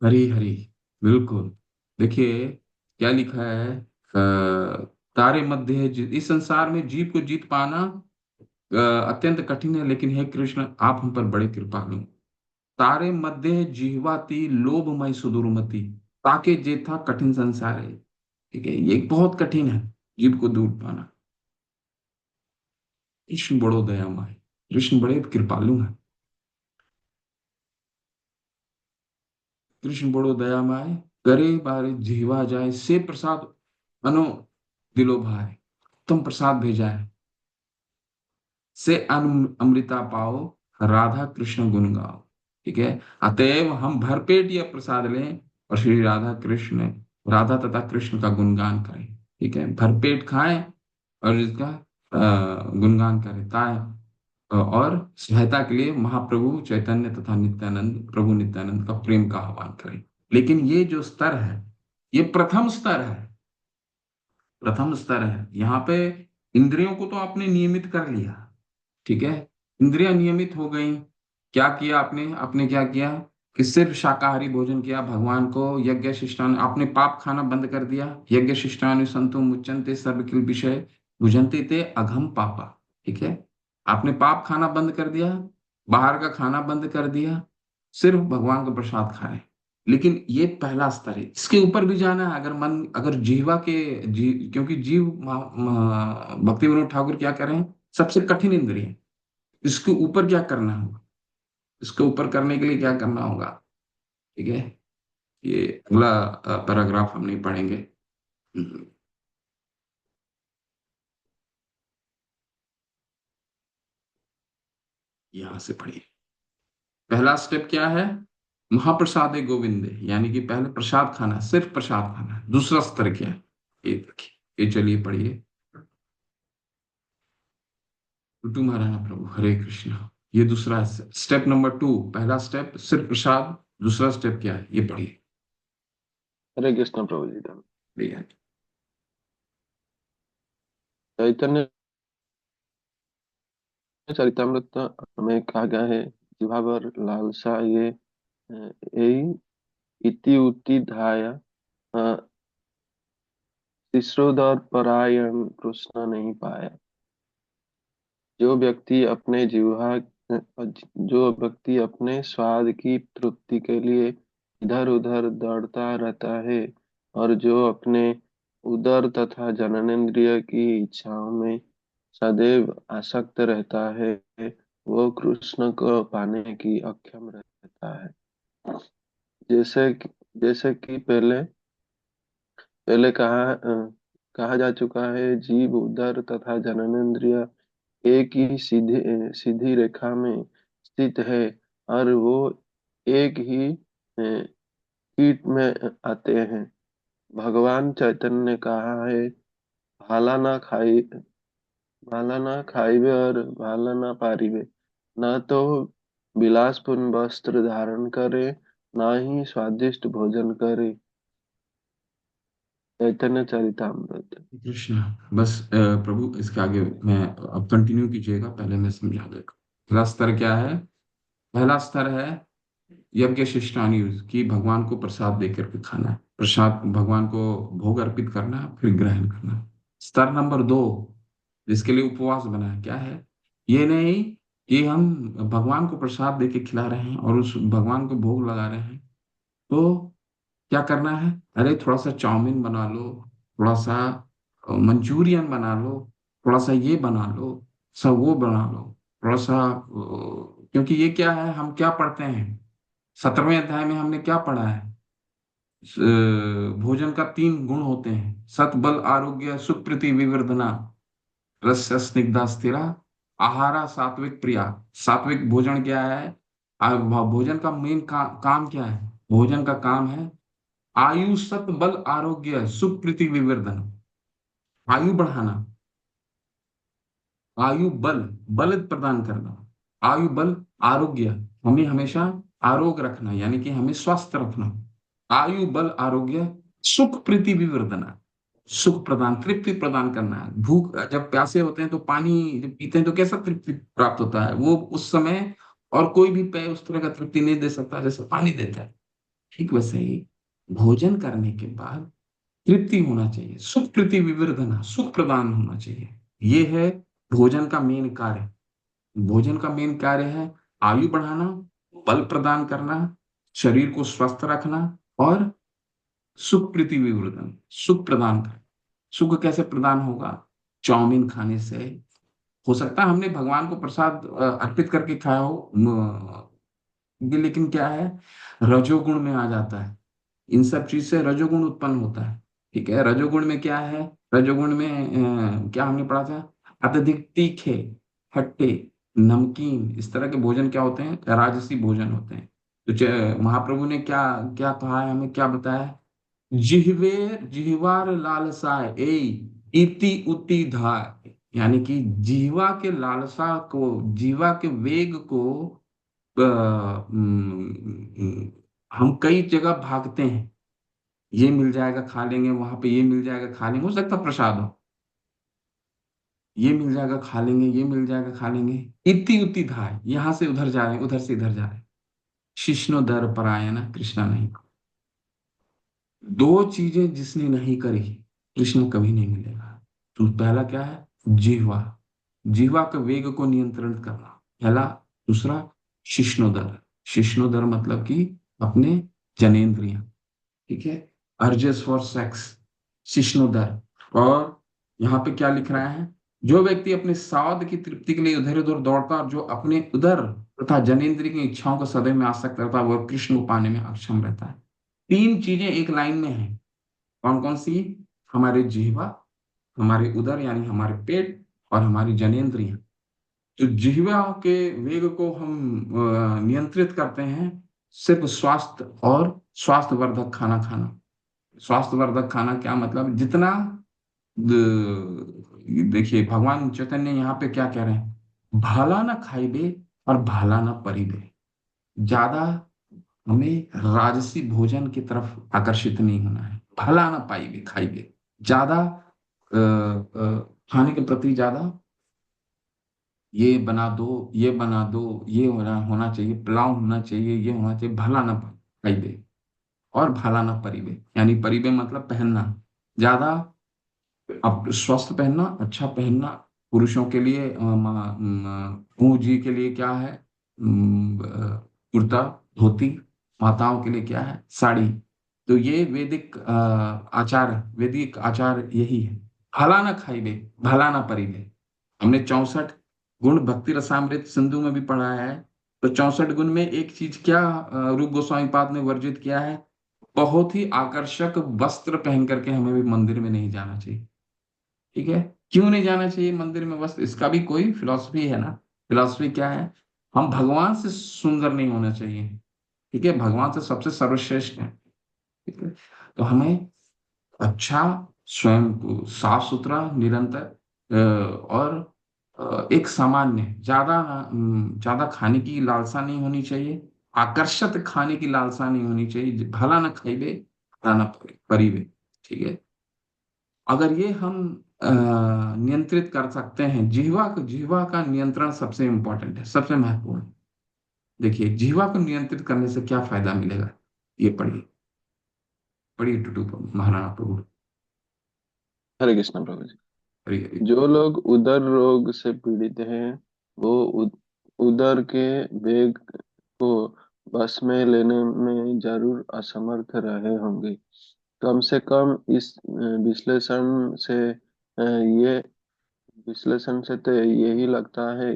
हरी हरी, बिल्कुल। देखिए क्या लिखा है, तारे मध्य है इस संसार में जीव को जीत पाना अत्यंत कठिन है, लेकिन हे कृष्ण, आप हम पर बड़े कृपालु। तारे मध्य जीवाति लोभमय सुदुर्मति ताके जेथा कठिन संसार है। ठीक है, ये बहुत कठिन है जीव को दूर पाना। कृष्ण बड़ो दयामय, कृष्ण बड़े कृपालु हैं। कृष्ण बड़ो दयामय, करे बारे जीवा जाए से प्रसाद अनो दिलो भाई। तुम प्रसाद भेजा है, से अमृता पाओ, राधा कृष्ण गुण गाओ। ठीक है, अतएव हम भरपेट यह प्रसाद लें और श्री राधा कृष्ण, राधा तथा कृष्ण का गुणगान करें। ठीक है, भरपेट खाएं और इसका गुणगान करें। और सहायता के लिए महाप्रभु चैतन्य तथा नित्यानंद, प्रभु नित्यानंद का प्रेम का आह्वान करें। लेकिन ये जो स्तर है, ये प्रथम स्तर है। प्रथम स्तर है यहाँ पे। इंद्रियों को तो आपने नियमित कर लिया, ठीक है, इंद्रियां नियमित हो गई। क्या किया आपने? आपने क्या किया कि सिर्फ शाकाहारी भोजन किया, भगवान को यज्ञ शिष्टान, आपने पाप खाना बंद कर दिया। यज्ञ शिष्टान संतो मुच्यन्ते सर्व किल विषय भुजन्ते ते अघम पापा। ठीक है, आपने पाप खाना बंद कर दिया, बाहर का खाना बंद कर दिया, सिर्फ भगवान का प्रसाद खा रहे हैं। लेकिन ये पहला स्तर है, इसके ऊपर भी जाना है। अगर मन, अगर जीवा के क्योंकि जीव भक्ति विनोद ठाकुर क्या कर रहे हैं, सबसे कठिन इंद्रिय है। इसके ऊपर क्या करना होगा, इसके ऊपर करने के लिए क्या करना होगा? ठीक है, ये अगला पैराग्राफ हम नहीं पढ़ेंगे। हम्म, यहां से पढ़िए। पहला स्टेप क्या है? महाप्रसाद गोविंद, यानी कि पहले प्रसाद खाना, सिर्फ प्रसाद खाना। दूसरा स्तर क्या है, ये देखिए, ये चलिए पढ़िए। टुटू महाराणा प्रभु हरे कृष्ण। ये दूसरा स्टेप, नंबर 2। पहला स्टेप सिर्फ प्रसाद, दूसरा स्टेप क्या है, ये पढ़िए। हरे कृष्ण प्रभु जी। भैया, चैतन्य चरितमृत में कहा गया है, जिह्वा पर लालसा ये यही इति उति धाया शिष्योदर परायण कृष्ण नहीं पाया। जो व्यक्ति अपने जिह्वा जो व्यक्ति अपने स्वाद की तृप्ति के लिए इधर उधर दौड़ता रहता है और जो अपने उदर तथा जननेंद्रिय की इच्छाओं में सदैव आसक्त रहता है, वो कृष्ण को पाने की अक्षम रहता है। जैसे कि पहले पहले कहा जा चुका है, जीव उदर तथा जननेंद्रिय एक ही सीधी रेखा में स्थित है और वो एक ही कीट में आते हैं। भगवान चैतन्य ने कहा है, भाला ना खाई भाला ना खाइबे और भाला ना पारिबे, न तो विलासपूर्ण वस्त्र धारण करे, न ही स्वादिष्ट भोजन करे। चैतन्य चरितामृत। कृष्ण। बस प्रभु इसके आगे मैं अब कंटिन्यू कीजिएगा, पहले मैं समझा देगा। पहला स्तर क्या है? पहला स्तर है यज्ञ शिष्टानी, की भगवान को प्रसाद देकर के खाना है, प्रसाद भगवान को भोग अर्पित करना है, फिर ग्रहण करना है। स्तर नंबर 2, जिसके लिए उपवास बना है, क्या है? ये नहीं कि हम भगवान को प्रसाद देके खिला रहे हैं और उस भगवान को भोग लगा रहे हैं, तो क्या करना है? अरे थोड़ा सा चाउमीन बना लो, थोड़ा सा मंचूरियन बना लो, थोड़ा सा ये बना लो, सब वो बना लो, थोड़ा सा क्योंकि ये क्या है, हम क्या पढ़ते हैं 17वें अध्याय में, हमने क्या पढ़ा है? भोजन का 3 गुण होते हैं, सत बल आरोग्य सुख प्रीति विवर्धना, रस्य स्निग्धा स्थिरा, आहारा सात्विक प्रिया। सात्विक भोजन क्या है? भोजन का मेन काम क्या है? भोजन का काम है आयु सत बल आरोग्य सुख प्रीति विवर्धन, आयु बढ़ाना, आयु बल, बल प्रदान करना, आयु बल आरोग्य, हमें हमेशा आरोग्य रखना, यानी कि हमें स्वस्थ रखना। आयु बल आरोग्य सुख प्रीति विवर्धना, सुख प्रदान तृप्ति प्रदान करना है। भूख, जब प्यासे होते हैं तो पानी जब पीते हैं तो कैसा तृप्ति प्राप्त होता है? वो उस समय और कोई भी पेय उस तरह का तृप्ति नहीं दे सकता जैसे पानी देता है। ठीक वैसे ही भोजन करने के बाद तृप्ति होना चाहिए, सुख प्रीति विवर्धना, सुख प्रदान होना चाहिए। ये है भोजन का मेन कार्य। भोजन का मेन कार्य है आयु बढ़ाना, बल प्रदान करना, शरीर को स्वस्थ रखना और सुख प्रीति विवर्धन, सुख प्रदान करना। सुख कैसे प्रदान होगा? चाउमीन खाने से हो सकता है हमने भगवान को प्रसाद अर्पित करके खाया हो, ये लेकिन क्या है, रजोगुण में आ जाता है। इन सब चीज से रजोगुण उत्पन्न होता है। ठीक है, रजोगुण में क्या है? रजोगुण में क्या हमने पढ़ा था? अत्यधिक तीखे, खट्टे, नमकीन, इस तरह के भोजन क्या होते हैं? राजसी भोजन होते हैं। तो महाप्रभु ने क्या क्या कहा है, हमें क्या बताया है? जिह्वे जिह्वार लालसाय ए इति उति धाय, यानी कि जीवा के लालसा को, जीवा के वेग को हम कई जगह भागते हैं। ये मिल जाएगा खा लेंगे, वहां पे ये मिल जाएगा खा लेंगे, हो सकता है प्रसाद हो, ये मिल जाएगा खा लेंगे, ये मिल जाएगा खा लेंगे, इति उति धाय, यहाँ से उधर जा रहे हैं, उधर से इधर जा रहे हैं। शिष्णो दर परायण कृष्णा नहीं। दो चीजें जिसने नहीं करी, कृष्ण कभी नहीं मिलेगा। तो पहला क्या है? जिह्वा, जिह्वा के वेग को नियंत्रण करना, पहला। दूसरा शिष्णोदर, शिष्णोदर मतलब कि अपने जनेन्द्रियां। ठीक है, अर्जेस फॉर सेक्स, शिष्णोदर। और यहाँ पे क्या लिख रहा है? जो व्यक्ति अपने स्वाद की तृप्ति के लिए उधर उधर दौड़ता और जो अपने उधर तथा जनेन्द्रिय की इच्छाओं को सदैव में आसक्त रहता है, वह कृष्ण को पाने में अक्षम रहता है। 3 चीजें एक लाइन में हैं। कौन कौन सी? हमारे जिह्वा, हमारे उदर यानी हमारे पेट, और हमारी जनेन्द्रियां। तो जिह्वा के वेग को हम नियंत्रित करते हैं सिर्फ स्वास्थ्य और स्वास्थ्यवर्धक खाना खाना। स्वास्थ्यवर्धक खाना क्या मतलब? जितना देखिए भगवान चैतन्य यहाँ पे क्या कह रहे हैं? भाला ना खाइबे और भाला ना परिबे। ज्यादा हमें राजसी भोजन की तरफ आकर्षित नहीं होना है। भला ना पाइबे खाइबे, ज्यादा खाने के प्रति ज्यादा ये बना दो, ये बना दो, ये होना होना चाहिए, पुलाव होना चाहिए, ये होना चाहिए, भला ना खाइबे और भला ना परिबे। यानी परिबे मतलब पहनना ज्यादा, अब स्वस्थ पहनना, अच्छा पहनना। पुरुषों के लिए मुंह जी के लिए क्या है? कुर्ता, धोती। माताओं के लिए क्या है? साड़ी। तो ये वैदिक आचार है, वैदिक आचार यही है। भला ना खाइबे, भला ना परिबे। हमने 64 गुण भक्ति रसामृत सिंधु में भी पढ़ा है। तो 64 गुण में एक चीज क्या रूप गोस्वामी पाद ने वर्जित किया है? बहुत ही आकर्षक वस्त्र पहन करके हमें भी मंदिर में नहीं जाना चाहिए। ठीक है? क्यों नहीं जाना चाहिए मंदिर में? बस इसका भी कोई फिलॉसफी है ना। फिलॉसफी क्या है? हम भगवान से सुंदर नहीं होना चाहिए। ठीक है? भगवान से सबसे सर्वश्रेष्ठ है। ठीक है? तो हमें अच्छा, स्वयं को साफ सुथरा, निरंतर और एक सामान्य, ज्यादा खाने की लालसा नहीं होनी चाहिए। आकर्षक खाने की लालसा नहीं होनी चाहिए। भला ना खाइबे, भला ना परिबे। ठीक है? अगर ये हम नियंत्रित कर सकते हैं, जिह्वा का नियंत्रण सबसे इंपॉर्टेंट है, सबसे महत्वपूर्ण है। देखिए, जिह्वा को नियंत्रित करने से क्या फायदा मिलेगा, ये पढ़िए। पढ़िए टुटू महाराणा प्रभु। हरे कृष्ण प्रभु जी। पढ़िए। जो लोग उदर रोग से पीड़ित हैं, वो उदर के वेग को बस में लेने में जरूर असमर्थ रहे होंगे। कम से कम इस विश्लेषण से ये विश्लेषण से तो यही लगता है,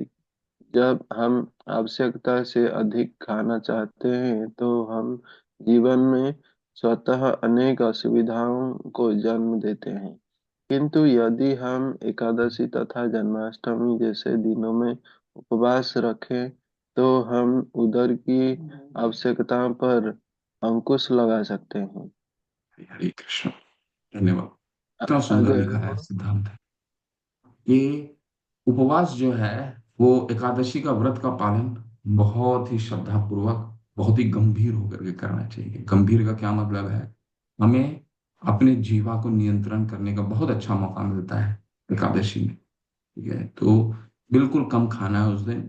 जब हम आवश्यकता से अधिक खाना चाहते हैं तो हम जीवन में स्वतः अनेक असुविधाओं को जन्म देते हैं। किंतु यदि हम एकादशी तथा जन्माष्टमी जैसे दिनों में उपवास रखें तो हम उदर की आवश्यकता पर अंकुश लगा सकते हैं। हरे कृष्ण। धन्यवाद। इतना सुंदर आगे लिखा है सिद्धांत। ये उपवास जो है, वो एकादशी का व्रत का पालन बहुत ही श्रद्धा पूर्वक, बहुत ही गंभीर होकर के करना चाहिए। गंभीर का क्या मतलब है? हमें अपने जीवा को नियंत्रण करने का बहुत अच्छा मौका मिलता है एकादशी में। ठीक है? तो बिल्कुल कम खाना है उस दिन।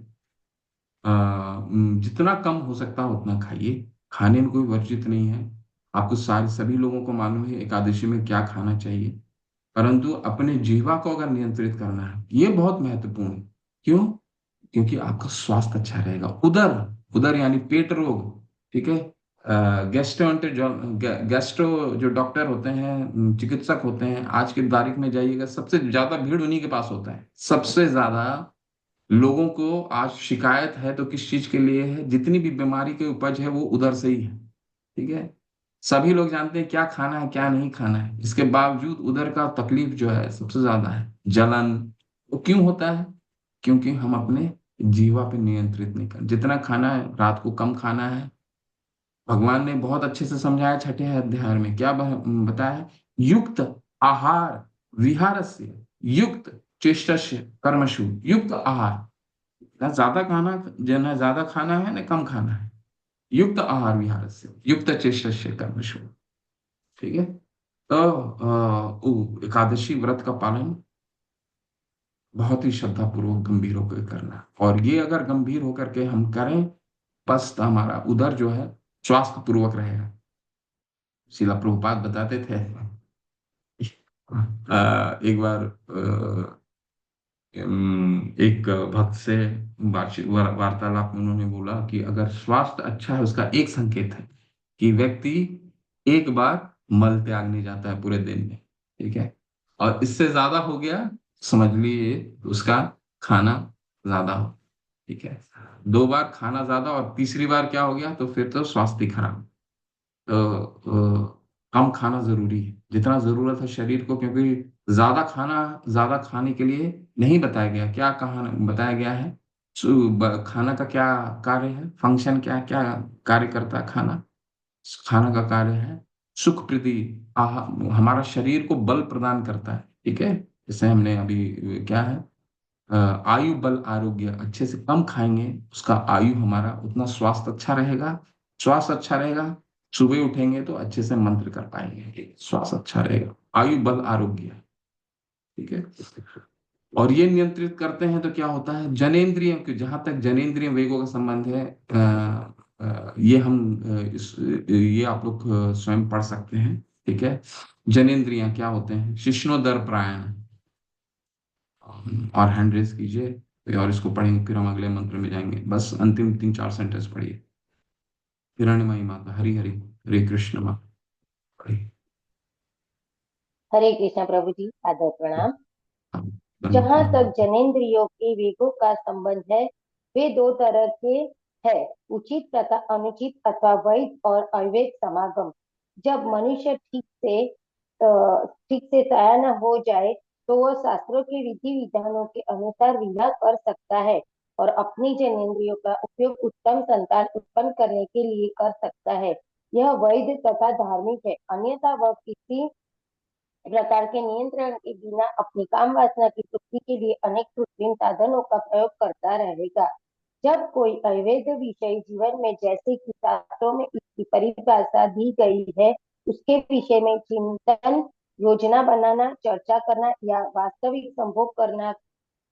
जितना कम हो सकता है उतना खाइए। खाने में कोई वर्जित नहीं है। आपको सारे सभी लोगों को मालूम है एकादशी में क्या खाना चाहिए। परंतु अपने जीवा को अगर नियंत्रित करना है, ये बहुत महत्वपूर्ण है। क्यों? क्योंकि आपका स्वास्थ्य अच्छा रहेगा। उदर, उदर यानी पेट रोग। ठीक है? गैस्ट्रो जो डॉक्टर होते हैं, चिकित्सक होते हैं, आज की तारीख में जाइएगा, सबसे ज्यादा भीड़ उन्हीं के पास होता है। सबसे ज्यादा लोगों को आज शिकायत है तो किस चीज के लिए है? जितनी भी बीमारी की उपज है वो उधर से ही है। ठीक है? सभी लोग जानते हैं क्या खाना है, क्या नहीं खाना है। इसके बावजूद उधर का तकलीफ जो है सबसे ज्यादा है, जलन। वो क्यों होता है? क्योंकि हम अपने जीवा पे नियंत्रित नहीं कर। जितना खाना है रात को कम खाना है। भगवान ने बहुत अच्छे से समझाया छठे अध्याय में, क्या बताया? युक्त आहार विहारस्य, युक्त चेष्टस्य कर्मसु। युक्त आहार, ना ज्यादा खाना, ना ज्यादा खाना है ना कम खाना है। युक्त आहार विहारस्य युक्त चेष्टस्य कर्मसु। ठीक है? तो एकादशी व्रत का पालन बहुत ही श्रद्धा पूर्वक गंभीर होकर करना। और ये अगर गंभीर होकर के हम करें, बस तो हमारा उदर जो है स्वास्थ्य पूर्वक रहेगा। शिला प्रभुपाद बताते थे, एक बार एक भक्त से वार्तालाप में उन्होंने बोला कि अगर स्वास्थ्य अच्छा है, उसका एक संकेत है कि व्यक्ति एक बार मल त्यागने जाता है पूरे दिन में। ठीक है? और इससे ज्यादा हो गया, समझ लिए उसका खाना ज्यादा हो। ठीक है? दो बार खाना ज्यादा और तीसरी बार क्या हो गया, तो फिर तो स्वास्थ्य ही खराब। कम खाना जरूरी है, जितना जरूरत है शरीर को। क्योंकि ज्यादा खाना, ज्यादा खाने के लिए नहीं बताया गया। क्या कहा बताया गया है? खाना का क्या कार्य है, फंक्शन क्या क्या कार्य करता है खाना? खाना का कार्य है सुख प्रति आह, हमारा शरीर को बल प्रदान करता है। ठीक है? जैसे हमने अभी क्या है, आयु बल आरोग्य। अच्छे से कम खाएंगे, उसका आयु हमारा उतना, स्वास्थ्य अच्छा रहेगा। स्वास्थ्य अच्छा रहेगा, सुबह उठेंगे तो अच्छे से मंत्र कर पाएंगे। स्वास्थ्य अच्छा रहेगा, आयु बल आरोग्य। ठीक है? और ये नियंत्रित करते हैं तो क्या होता है, जनेंद्रियों के, जहां तक जनेंद्रिय वेगों का संबंध है, ये हम ये आप लोग स्वयं पढ़ सकते हैं। ठीक है। जनेंद्रियां क्या होते हैं, शिश्नोदर प्राण। और हैंड रेस कीजिए और इसको पढ़ेंगे, फिर हम अगले मंत्र में जाएंगे। बस अंतिम 3-4 सेंटेंस पढ़िए। हिरण्यमयी माता, हरि हरि, हरे कृष्ण माता, पढ़िए। हरे कृष्ण प्रभु जी, आदर प्रणाम। जहाँ तक धन्यवाद। जनेंद्रियों के वेगों का संबंध है, वे दो तरह के हैं, उचित तथा अनुचित अथवा वैध और अवैध समागम। जब मनुष्य ठीक से सयाना हो जाए तो वह शास्त्रों के विधि विधानों के अनुसार विवाह कर सकता है और अपनी जनेंद्रियों का उपयोग उत्तम संतान उत्पन्न करने के लिए कर सकता है। यह वैध तथा धार्मिक है, अन्यथा वह किसी प्रकार के नियंत्रण के बिना अपनी काम वासना की तृप्ति के लिए अनेक कृत्रिम साधनों का प्रयोग करता रहेगा। जब कोई अवैध विषय जीवन में, जैसे कि शास्त्रों में इसकी परिभाषा दी गई है, उसके विषय में चिंतन, योजना बनाना, चर्चा करना या वास्तविक संभोग करना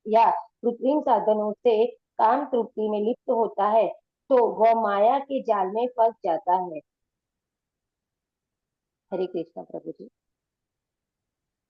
या कृत्रिम साधनों से काम तृप्ति में लिप्त होता है, तो वह माया के जाल में फंस जाता है। हरे कृष्ण प्रभु जी।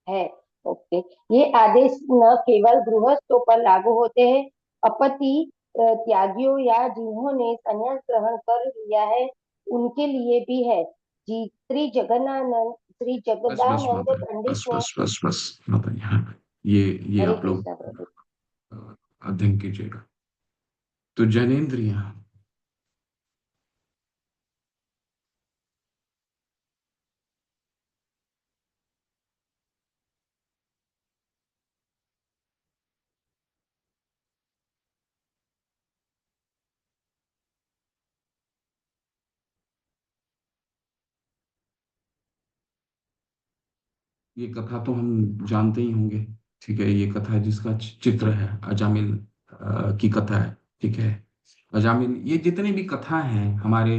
है। ओके। ये आदेश न केवल गृहस्थों पर लागू होते हैं, अपति त्यागियों या जिन्होंने संन्यास ग्रहण कर लिया है उनके लिए भी है। जी श्री बस बस जगदानंद माता, पंडित बस ने। बस बस बस माता, यहाँ ये हरे आप लोग कृष्णा प्रभु। अध्ययन कीजिएगा। तो जनेंद्रियां, ये कथा तो हम जानते ही होंगे। ठीक है, ये कथा है जिसका चित्र है अजामिल की कथा है। ठीक है। अजामिल, ये जितनी भी कथा हैं हमारे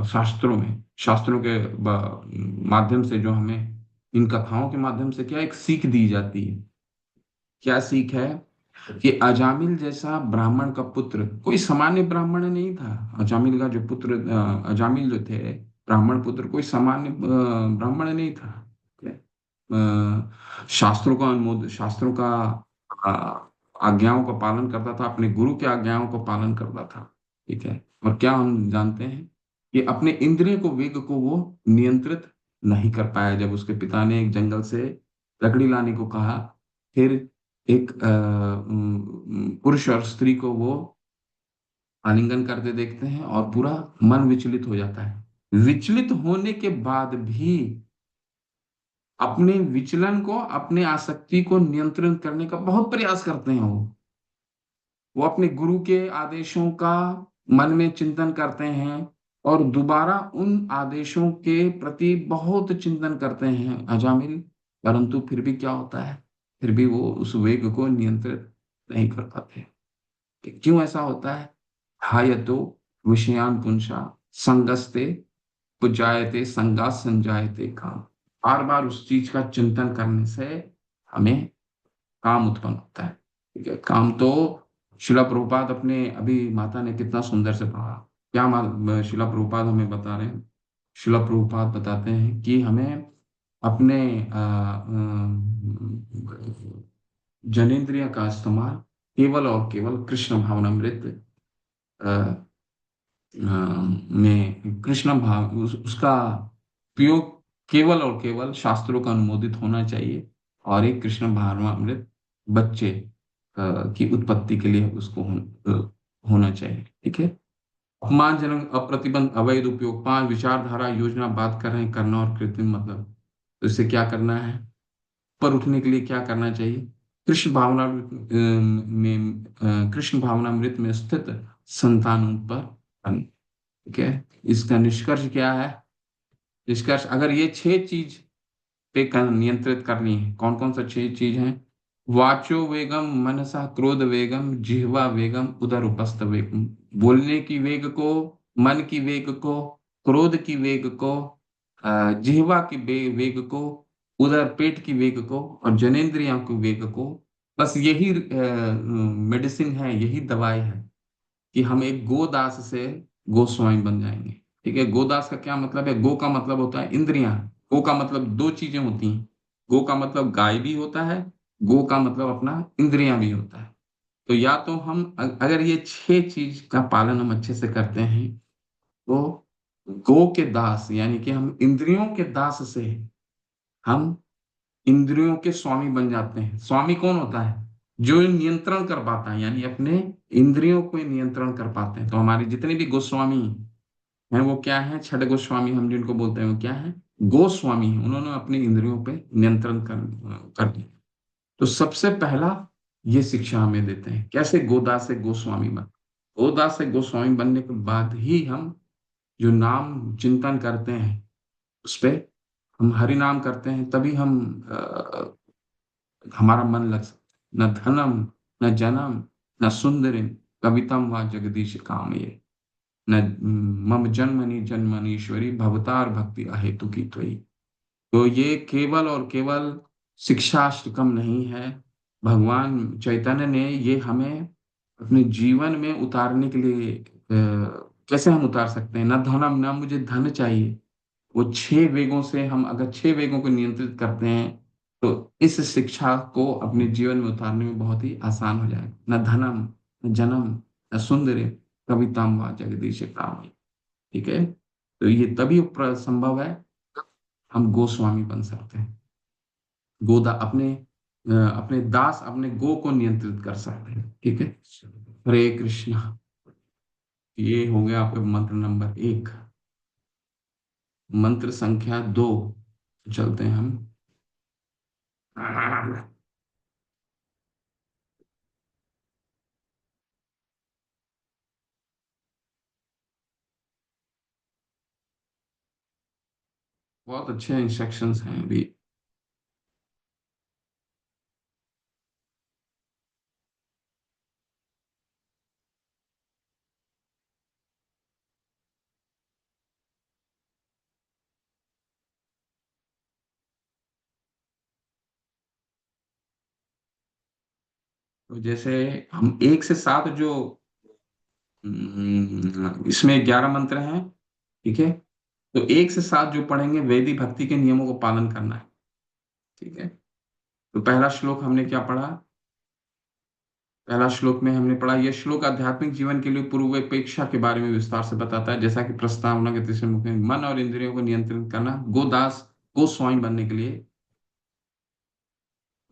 शास्त्रों में, शास्त्रों के माध्यम से जो हमें इन कथाओं के माध्यम से क्या एक सीख दी जाती है। क्या सीख है कि अजामिल जैसा ब्राह्मण का पुत्र कोई सामान्य ब्राह्मण नहीं था। अजामिल का जो पुत्र, अजामिल जो थे ब्राह्मण पुत्र, कोई सामान्य ब्राह्मण नहीं था। ठीक है? शास्त्रों का अनुमोदन, शास्त्रों का आज्ञाओं का पालन करता था, अपने गुरु के आज्ञाओं का पालन करता था। ठीक है। और क्या हम जानते हैं कि अपने इंद्रिय को, वेग को वो नियंत्रित नहीं कर पाया। जब उसके पिता ने एक जंगल से लकड़ी लाने को कहा, फिर एक पुरुष और स्त्री को वो आलिंगन करते देखते हैं और पूरा मन विचलित हो जाता है। विचलित होने के बाद भी अपने विचलन को, अपने आसक्ति को नियंत्रण करने का बहुत प्रयास करते हैं। वो अपने गुरु के आदेशों का मन में चिंतन करते हैं और दोबारा उन आदेशों के प्रति बहुत चिंतन करते हैं अजामिल। परंतु फिर भी क्या होता है, फिर भी वो उस वेग को नियंत्रित नहीं कर पाते। क्यों ऐसा होता है? हायतो विषयान पुंसा संगस्ते पुजायते संगा संजायते काम। बार बार उस चीज का चिंतन करने से हमें काम उत्पन्न होता है। ठीक है। काम तो शिला प्रभुपाद अपने, अभी माता ने कितना सुंदर से पढ़ा। क्या शिला प्रभुपाद हमें बता रहे हैं? शिला प्रभुपाद बताते हैं कि हमें अपने जनेंद्रिय का इस्तेमाल केवल और केवल कृष्ण भावनामृत में, कृष्ण भाव उसका उपयोग केवल और केवल शास्त्रों का अनुमोदित होना चाहिए और एक कृष्ण भावनामृत बच्चे की उत्पत्ति के लिए उसको होना चाहिए। ठीक है। अपमानजनक, अप्रतिबंध, अवैध उपयोग, 5 विचारधारा योजना बात कर रहे हैं, करना और कृत्रिम मतलब। तो इससे क्या करना है, पर उठने के लिए क्या करना चाहिए? कृष्ण भावना कृष्ण भावनामृत में स्थित संतानों पर बन। ठीक है। इसका निष्कर्ष क्या है? निष्कर्ष, अगर ये 6 चीज पे नियंत्रित करनी है, कौन कौन सा 6 चीज हैं? वाचो वेगम, मनसा क्रोध वेगम, जिह्वा वेगम, उदर उपस्थ वेगम। बोलने की वेग को, मन की वेग को, क्रोध की वेग को, जिह्वा की वेग को, उधर पेट की वेग को और जनेंद्रियों की वेग को, बस यही मेडिसिन है, यही दवाई है कि हम एक गोदास से गोस्वामी बन जाएंगे। ठीक है, गोदास का क्या मतलब है? गो का मतलब होता है इंद्रियां। गो का मतलब दो चीजें होती हैं। गो का मतलब गाय भी होता है, गो का मतलब अपना इंद्रियां भी होता है। तो या तो हम अगर ये छह चीज का पालन हम अच्छे से करते हैं तो गो के दास यानी कि हम इंद्रियों के दास से हम इंद्रियों के स्वामी बन जाते हैं। स्वामी कौन होता है? जो नियंत्रण कर पाता है, यानी अपने इंद्रियों को नियंत्रण कर पाते हैं। तो हमारे जितने भी गोस्वामी हैं वो क्या है? छठे गोस्वामी हम जिनको बोलते हैं वो क्या है? गोस्वामी हैं। उन्होंने अपने इंद्रियों पे नियंत्रण कर दिया। तो सबसे पहला ये शिक्षा हमें देते हैं कैसे गोदास से गोस्वामी बन। गोदास से गोस्वामी बनने के बाद ही हम जो नाम चिंतन करते हैं उस पे, हम हरि नाम करते हैं, तभी हम हमारा मन लग सकता है। न धनम, न जनम, न सुंदरिम, कवितम व जगदीश काम ये, न मम जन्मनि जन्मनीश्वरी भवतार भक्ति अहेतु की त्वयि। तो ये केवल और केवल शिक्षाष्टकम नहीं है। भगवान चैतन्य ने ये हमें अपने जीवन में उतारने के लिए कैसे हम उतार सकते हैं? न धनम, न मुझे धन चाहिए। वो छह वेगों से हम अगर छह वेगों को नियंत्रित करते हैं तो इस शिक्षा को अपने जीवन में उतारने में बहुत ही आसान हो जाएगा। न धनम, न जन्म, न सुंदर, कविताम वा जगदीश काम। ठीक है, तो ये तभी संभव है हम गोस्वामी बन सकते हैं। गोदा अपने दास अपने गो को नियंत्रित कर सकते हैं। ठीक है, हरे कृष्णा। ये हो गया आपका मंत्र नंबर 1। मंत्र संख्या 2 चलते हैं हम। बहुत अच्छे इंस्ट्रक्शंस हैं अभी। तो जैसे हम 1 से 7 जो इसमें 11 मंत्र हैं। ठीक है, तो 1 से 7 जो पढ़ेंगे वैदिक भक्ति के नियमों को पालन करना है। ठीक है, तो पहला श्लोक हमने क्या पढ़ा? पहला श्लोक में हमने पढ़ा, यह श्लोक आध्यात्मिक जीवन के लिए पूर्वापेक्षा के बारे में विस्तार से बताता है। जैसा कि प्रस्तावना के तीसरे मुख में मन और इंद्रियों को नियंत्रित करना, गोदास गोस्वामी बनने के लिए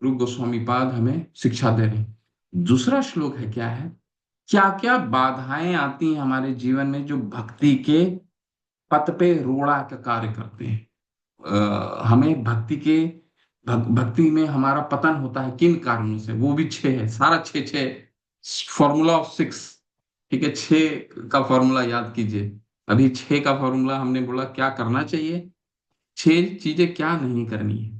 रूप गोस्वामी पाद हमें शिक्षा दे रहे हैं। दूसरा श्लोक है क्या है? क्या क्या बाधाएं आती हैं हमारे जीवन में जो भक्ति के पथ पे रोड़ा का कार्य करते हैं। हमें भक्ति में हमारा पतन होता है किन कारणों से? वो भी छह है, सारा छह छह, फॉर्मूला ऑफ 6। ठीक है, छह का फॉर्मूला याद कीजिए। अभी छह का फॉर्मूला हमने बोला क्या करना चाहिए, छह चीजें क्या नहीं करनी है।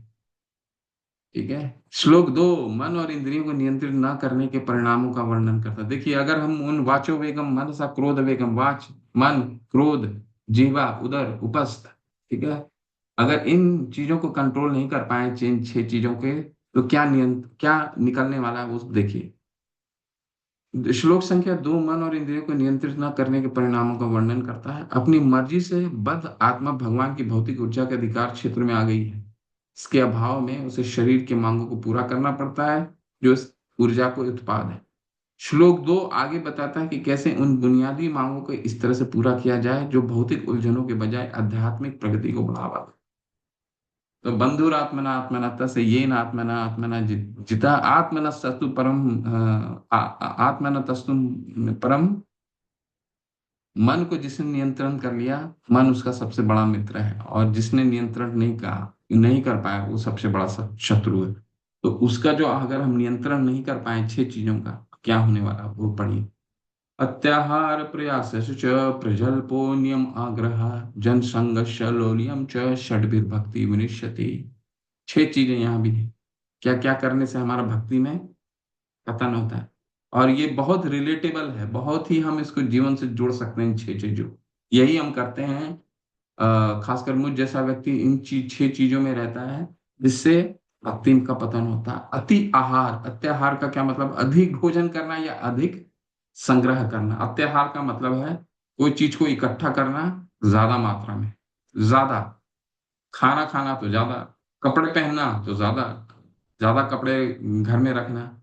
ठीक है, श्लोक 2 मन और इंद्रियों को नियंत्रित न करने के परिणामों का वर्णन करता है। देखिए, अगर हम उन वाचो वेगम मन सा क्रोध वेगम, वाच मन, क्रोध, जीवा, उदर, उपस्थ, ठीक है, अगर इन चीजों को कंट्रोल नहीं कर पाए, इन छह चीजों के, तो क्या निकलने वाला है वो देखिए। श्लोक संख्या 2 मन और इंद्रियों को नियंत्रित न करने के परिणामों का वर्णन करता है। अपनी मर्जी से बद्ध आत्मा भगवान की भौतिक ऊर्जा के अधिकार क्षेत्र में आ गई है। इसके अभाव में उसे शरीर के मांगों को पूरा करना पड़ता है जो इस ऊर्जा को उत्पाद है। श्लोक 2 आगे बताता है कि कैसे उन बुनियादी मांगों को इस तरह से पूरा किया जाए जो भौतिक उलझनों के बजाय आध्यात्मिक प्रगति को बढ़ावा दे। तो बंधुरात्मना आत्मना तस्य येन आत्मना आत्मना जिता आत्मना तस्तु परम आत्मना तस्तु परम। मन को जिसने नियंत्रण कर लिया, मन उसका सबसे बड़ा मित्र है, और जिसने नियंत्रण नहीं कर पाया वो सबसे बड़ा शत्रु है। तो उसका जो अगर हम नियंत्रण नहीं कर पाए छह चीजों का, क्या होने वाला वो पढ़िए। अत्याहार प्रयास च प्रजल्पो नियम आग्रह जन संघर्ष लोलियम च षड्भिर्भक्ति विनिश्यति। छह चीजें यहाँ भी है, क्या क्या करने से हमारा भक्ति में पतन होता है। और ये बहुत रिलेटेबल है, बहुत ही हम इसको जीवन से जोड़ सकते हैं। छह चीजों, यही हम करते हैं। खासकर मुझ जैसा व्यक्ति इन छह चीजों में रहता है। जिससे भक्ति का पतन होता है। अति आहार, अत्याहार का क्या मतलब? अधिक भोजन करना या अधिक संग्रह करना। अत्याहार का मतलब है कोई चीज को इकट्ठा करना ज्यादा मात्रा में, ज्यादा खाना खाना तो ज्यादा, कपड़े पहनना तो ज्यादा, ज्यादा कपड़े घर में रखना,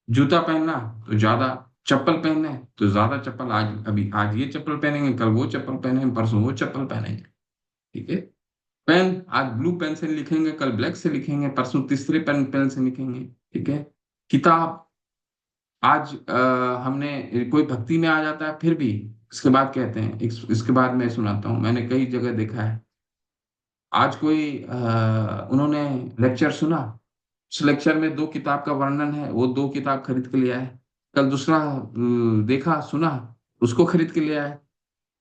जूता पहनना तो ज्यादा, चप्पल पहनना है तो ज्यादा चप्पल, आज ये चप्पल पहनेंगे, कल वो चप्पल पहनेंगे, परसों वो चप्पल पहनेंगे। ठीक है। पेन, आज ब्लू पेन से लिखेंगे, कल ब्लैक से लिखेंगे, परसों तीसरे पेन से लिखेंगे। ठीक है। किताब, आज हमने कोई भक्ति में आ जाता है फिर भी इसके बाद कहते हैं, इसके बाद मैं सुनाता हूँ, मैंने कई जगह देखा है। आज कोई उन्होंने लेक्चर सुना, उस लेक्चर में दो किताब का वर्णन है, वो दो किताब खरीद के लिया है। कल दूसरा देखा सुना, उसको खरीद के लिया है।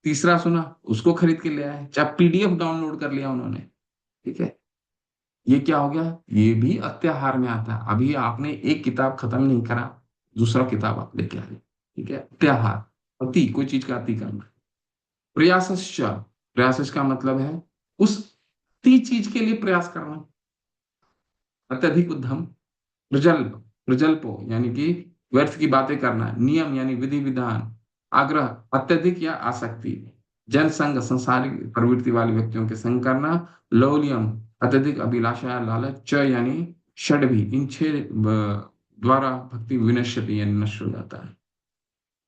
तीसरा सुना, उसको खरीद के लिया है, चाहे पीडीएफ डाउनलोड कर लिया उन्होंने। ठीक है। ये क्या हो गया? ये भी अत्याहार में आता है। अभी आपने एक किताब खत्म नहीं करा, दूसरा किताब आप लेके आए। ठीक है। अत्याहार, अति, कोई चीज का अति करना। प्रयासश्च, प्रयासश्च का मतलब है उस अति चीज के लिए प्रयास करना। अत्यधिक उद्यम। प्रजल्प, प्रजल्पो यानी कि व्यर्थ की बातें करना। नियम यानी विधि विधान। आग्रह, अत्यधिक या आसक्ति। जनसंग, संसारिक प्रवृत्ति वाले व्यक्तियों के संग करना। लौलियम, अत्यधिक अभिलाषा या लालच। च यानी षड भी, इन छह द्वारा भक्ति विनश्यति यानी नष्ट हो जाता है।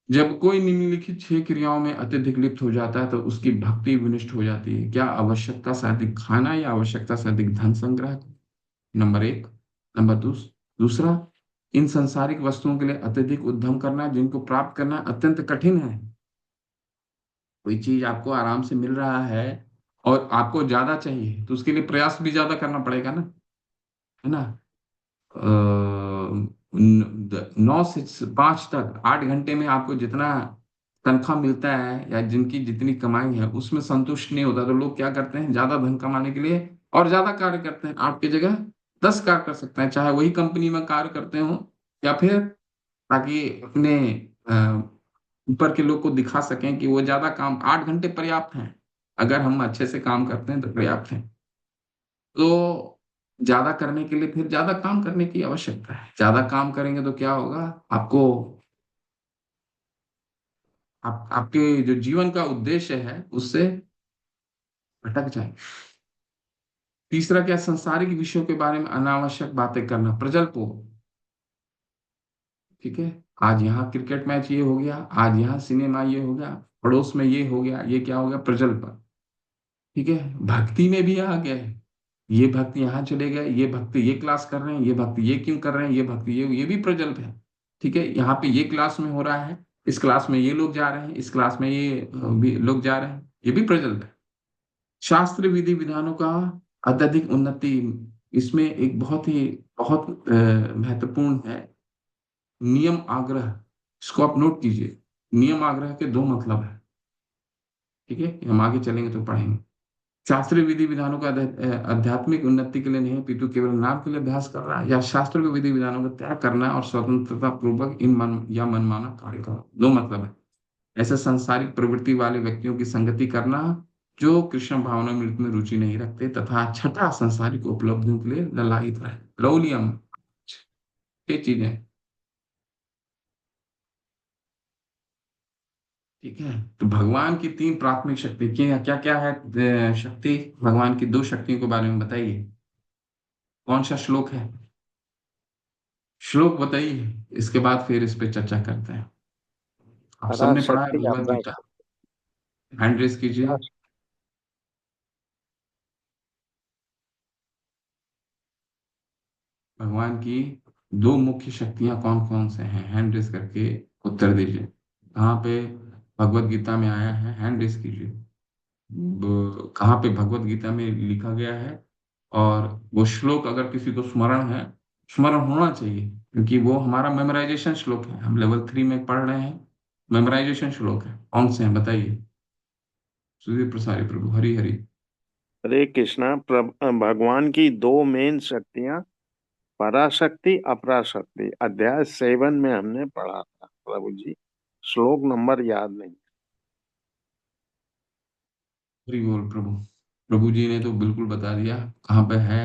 जब कोई निम्नलिखित छह क्रियाओं में अत्यधिक लिप्त हो जाता है तो उसकी भक्ति विनष्ट हो जाती है। क्या? आवश्यकता से अधिक खाना या आवश्यकता से अधिक धन संग्रह, नंबर एक। नंबर दूसरा, इन संसारिक वस्तुओं के लिए अत्यधिक उद्यम करना जिनको प्राप्त करना अत्यंत कठिन है। कोई चीज आपको आराम से मिल रहा है और आपको ज्यादा चाहिए तो उसके लिए प्रयास भी ज्यादा करना पड़ेगा ना, है ना? 9 से 5 तक 8 घंटे में आपको जितना तनख्वाह मिलता है या जिनकी जितनी कमाई है उसमें संतुष्ट नहीं होता तो लोग क्या करते हैं? ज्यादा धन कमाने के लिए और ज्यादा कार्य करते हैं। आपकी जगह 10 कार्य कर सकते हैं, चाहे वही कंपनी में कार्य करते हो या फिर, ताकि अपने अ, ऊपर के लोग को दिखा सकें कि वो ज्यादा काम, 8 घंटे पर्याप्त हैं। अगर हम अच्छे से काम करते हैं तो पर्याप्त है। तो ज्यादा करने के लिए फिर ज्यादा काम करने की आवश्यकता है। ज्यादा काम करेंगे तो क्या होगा? आपको, आपके जो जीवन का उद्देश्य है उससे भटक जाएंगे। तीसरा क्या? संसारिक विषयों के बारे में अनावश्यक बातें करना, प्रजल्पो। ठीक है। आज यहाँ क्रिकेट मैच ये हो गया, आज यहाँ सिनेमा ये हो गया, पड़ोस में ये हो गया, ये क्या हो गया? प्रजल्प। ठीक है। भक्ति में भी आ गया है, ये भक्त यहाँ चले गए, ये भक्त ये क्लास कर रहे हैं, ये भक्त ये क्यों कर रहे हैं, ये भक्त ये भी प्रजल्प है। ठीक है। यहाँ पे ये क्लास में हो रहा है, इस क्लास में ये लोग जा रहे हैं, इस क्लास में ये भी लोग जा रहे हैं, ये भी प्रजल्प है। शास्त्र विधि विधानों का अत्यधिक उन्नति, इसमें एक बहुत महत्वपूर्ण है। नियम आग्रह, इसको आप नोट कीजिए। नियम आग्रह के दो मतलब है। ठीक है। हम आगे चलेंगे तो पढ़ेंगे। शास्त्रीय विधि विधानों का आध्यात्मिक उन्नति के लिए नहीं पितु केवल नाम के लिए अभ्यास कर रहा है, या शास्त्रों के विधि विधानों का त्याग करना और स्वतंत्रता पूर्वक इन मन या मनमाना कार्य करना, दो मतलब है। ऐसे सांसारिक प्रवृत्ति वाले व्यक्तियों की संगति करना जो कृष्ण भावना मृत में रुचि नहीं रखते, तथा छठा, सांसारिक उपलब्धियों के लिए ललायित रहे। लौलियम, ये चीजें। ठीक है। तो भगवान की तीन प्राथमिक शक्ति क्या क्या क्या है? शक्ति, भगवान की दो शक्तियों के बारे में बताइए। कौन सा श्लोक है? श्लोक बताइए, इसके बाद फिर इस पे चर्चा करते हैं। आप सबने पढ़ा है पराशक्ति भगवत गीता? अपराशक्ति। हैंड रेस कीजिए। भगवान की दो मुख्य शक्तियां कौन कौन से हैं? हैंड रेस करके उत्तर दीजिए। कहाँ पे भगवत गीता में आया है? हैंड रेस कीजिए। कहाँ पे भगवत गीता में लिखा गया है? और वो श्लोक अगर किसी को स्मरण है, स्मरण होना चाहिए, क्योंकि वो हमारा मेमोराइजेशन श्लोक है, हम लेवल 3 में पढ़ रहे हैं। मेमोराइजेशन श्लोक है। कौन से हैं बताइए। सूर्य प्रसारी प्रभु, हरि हरि। हरे कृष्णा। भगवान की दो मेन शक्तियां, पराशक्ति अपराशक्ति, अध्याय 7 में हमने पढ़ा था प्रभु जी। श्लोक नंबर याद नहीं। हरि बोल प्रभु। प्रभु जी ने तो बिल्कुल बता दिया कहाँ पे है।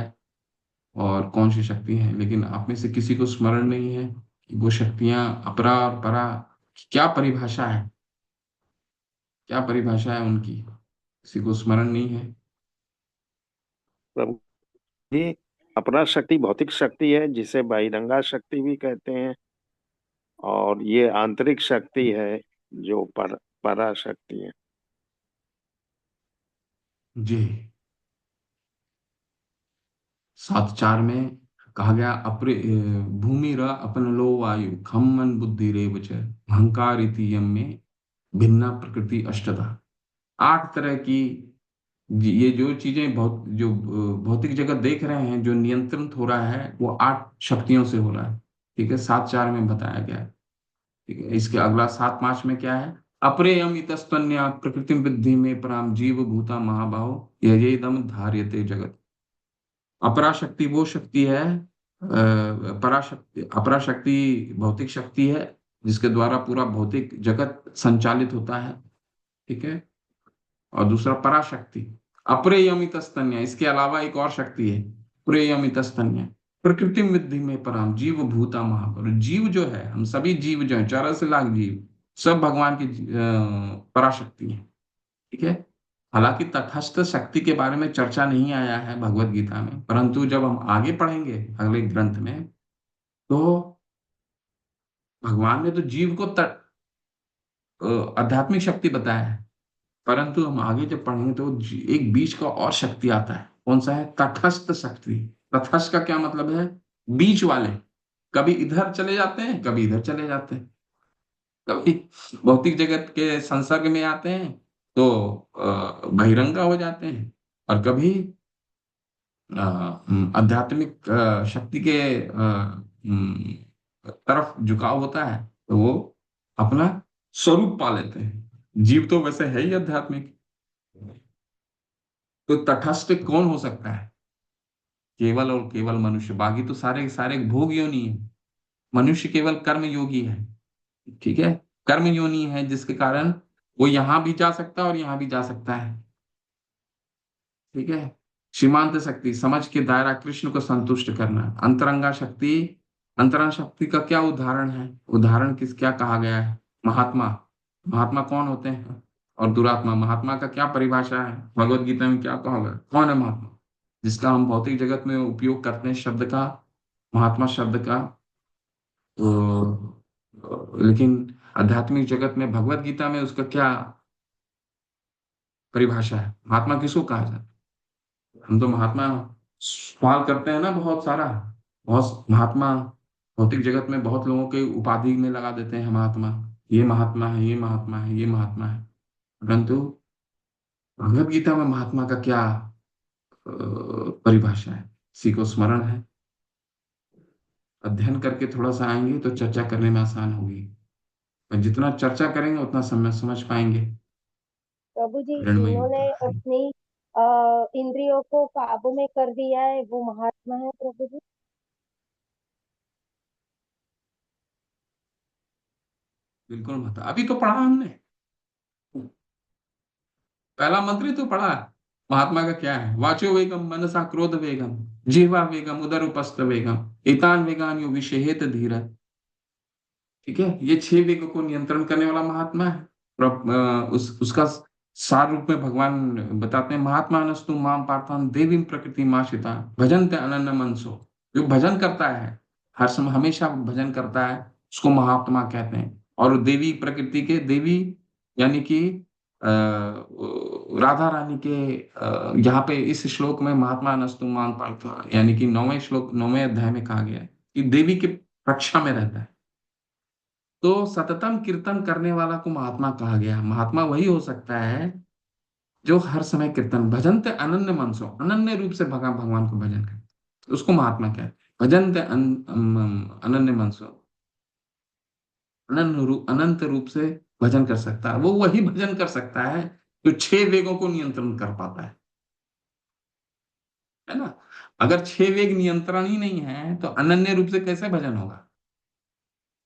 और कौन सी शक्ति हैं, लेकिन आप में से किसी को स्मरण नहीं है कि वो शक्तियां अपरा और परा की क्या परिभाषा है, क्या परिभाषा है उनकी, किसी को स्मरण नहीं है। प्रभु जी, अपरा शक्ति भौतिक शक्ति है जिसे बहिरंगा शक्ति भी कहते हैं, और ये आंतरिक शक्ति है जो परा शक्ति है। जी, 7:4 में कहा गया, अपरे भूमि र अपन लो वायु खम मन बुद्धि रेव च अहंकार इति यम में भिन्ना प्रकृति अष्टधा। 8 तरह की, ये जो चीजें जो भौतिक जगत देख रहे हैं, जो नियंत्रित हो रहा है, वो 8 शक्तियों से हो रहा है। ठीक है, 7:4 में बताया गया है। ठीक है, इसके अगला 7:5 में क्या है, अपरेयम इतस्तन्या प्रकृति वृद्धि में पराम जीव भूता महाबाहो यजेदम धार्यते जगत। अपराशक्ति वो शक्ति है, पराशक्ति, अपराशक्ति भौतिक शक्ति है जिसके द्वारा पूरा भौतिक जगत संचालित होता है। ठीक है, और दूसरा पराशक्ति अप्रेयमित स्तन्य, इसके अलावा एक और शक्ति है प्रेयमित स्तन्य प्रकृति विद्धि में पराम जीव भूता महापर। जीव जो है, हम सभी जीव जो है, 84 लाख जीव, सब भगवान की पराशक्ति है। ठीक है, हालांकि तटस्थ शक्ति के बारे में चर्चा नहीं आया है भगवत गीता में, परंतु जब हम आगे पढ़ेंगे अगले ग्रंथ में, तो भगवान ने तो जीव को आध्यात्मिक शक्ति बताया है, परंतु हम आगे जब पढ़ेंगे तो एक बीच का और शक्ति आता है। कौन सा है? तटस्थ शक्ति। तटस्थ का क्या मतलब है? बीच वाले, कभी इधर चले जाते हैं, कभी इधर चले जाते हैं, कभी भौतिक जगत के संसर्ग में आते हैं तो बहिरंगा हो जाते हैं, और कभी आध्यात्मिक शक्ति के तरफ झुकाव होता है तो वो अपना स्वरूप पा लेते हैं। जीव तो वैसे है ही आध्यात्मिक। तो तटस्थ कौन हो सकता है? केवल और केवल मनुष्य, बाकी तो सारे सारे भोग योनि है। मनुष्य केवल कर्म योगी है। ठीक है, कर्म योनि है, जिसके कारण वो यहां भी जा सकता है और यहां भी जा सकता है। ठीक है, सीमांत शक्ति, समझ के दायरा, कृष्ण को संतुष्ट करना। अंतरंगा शक्ति, अंतरंग शक्ति का क्या उदाहरण है? उदाहरण क्या कहा गया है? महात्मा। महात्मा कौन होते हैं? और दुरात्मा। महात्मा का क्या परिभाषा है भगवत गीता में? क्या कहा गया, कौन है महात्मा? जिसका हम भौतिक जगत में उपयोग करते हैं शब्द का, महात्मा शब्द का, लेकिन आध्यात्मिक जगत में भगवत गीता में उसका क्या परिभाषा है? महात्मा किसको कहा जाता है? हम तो महात्मा सवाल करते हैं ना, बहुत सारा, बहुत महात्मा भौतिक जगत में बहुत लोगों के उपाधि में लगा देते हैं महात्मा, ये महात्मा है, ये महात्मा है, ये महात्मा है। परंतु भगवत गीता में महात्मा का क्या परिभाषा है? किसी को स्मरण है? अध्ययन करके थोड़ा सा आएंगे तो चर्चा करने में आसान होगी, और जितना चर्चा करेंगे उतना समझ पाएंगे। प्रभु जी, हिरणमयी जिन्होंने होता है। अपनी इंद्रियों को काबू में कर दिया है वो महात्मा है प्रभु जी। बिल्कुल मत, अभी तो पढ़ा हमने, पहला मंत्र ही तो पढ़ा। महात्मा का क्या है? वाचो वेगम मनसा क्रोध वेगम जिह्वा वेगम उदर उपस्थ वेगम एतान वेगान यो विषेहेत धीर। ठीक है, ये 6 वेगों को नियंत्रण करने वाला महात्मा है। उसका सार रूप में भगवान बताते हैं, महात्मा नस्तु माम पार्थान देवीं प्रकृति माशिता भजन्ते अनन्य मनसो। जो भजन करता है, हर समय हमेशा भजन करता है, उसको महात्मा कहते हैं। और देवी प्रकृति के, देवी यानी कि राधा रानी के, यहाँ पे इस श्लोक में महात्मा नस्तु माम पार्था, यानी कि 9वें श्लोक 9वें अध्याय में कहा गया है कि देवी के रक्षा में रहता है। तो सततम कीर्तन करने वाला को महात्मा कहा गया। महात्मा वही हो सकता है जो हर समय कीर्तन, भजनते अनन्य मनसो, अनन्य रूप से भगवान को भजन करे, उसको महात्मा कहते हैं। भजनते अनन्य मनसो, अनंत रूप से भजन कर सकता है। वो वही भजन कर सकता है जो 6 वेगों को नियंत्रण कर पाता है ना। अगर 6 वेग नियंत्रण ही नहीं है तो अनन्य रूप से कैसे भजन होगा?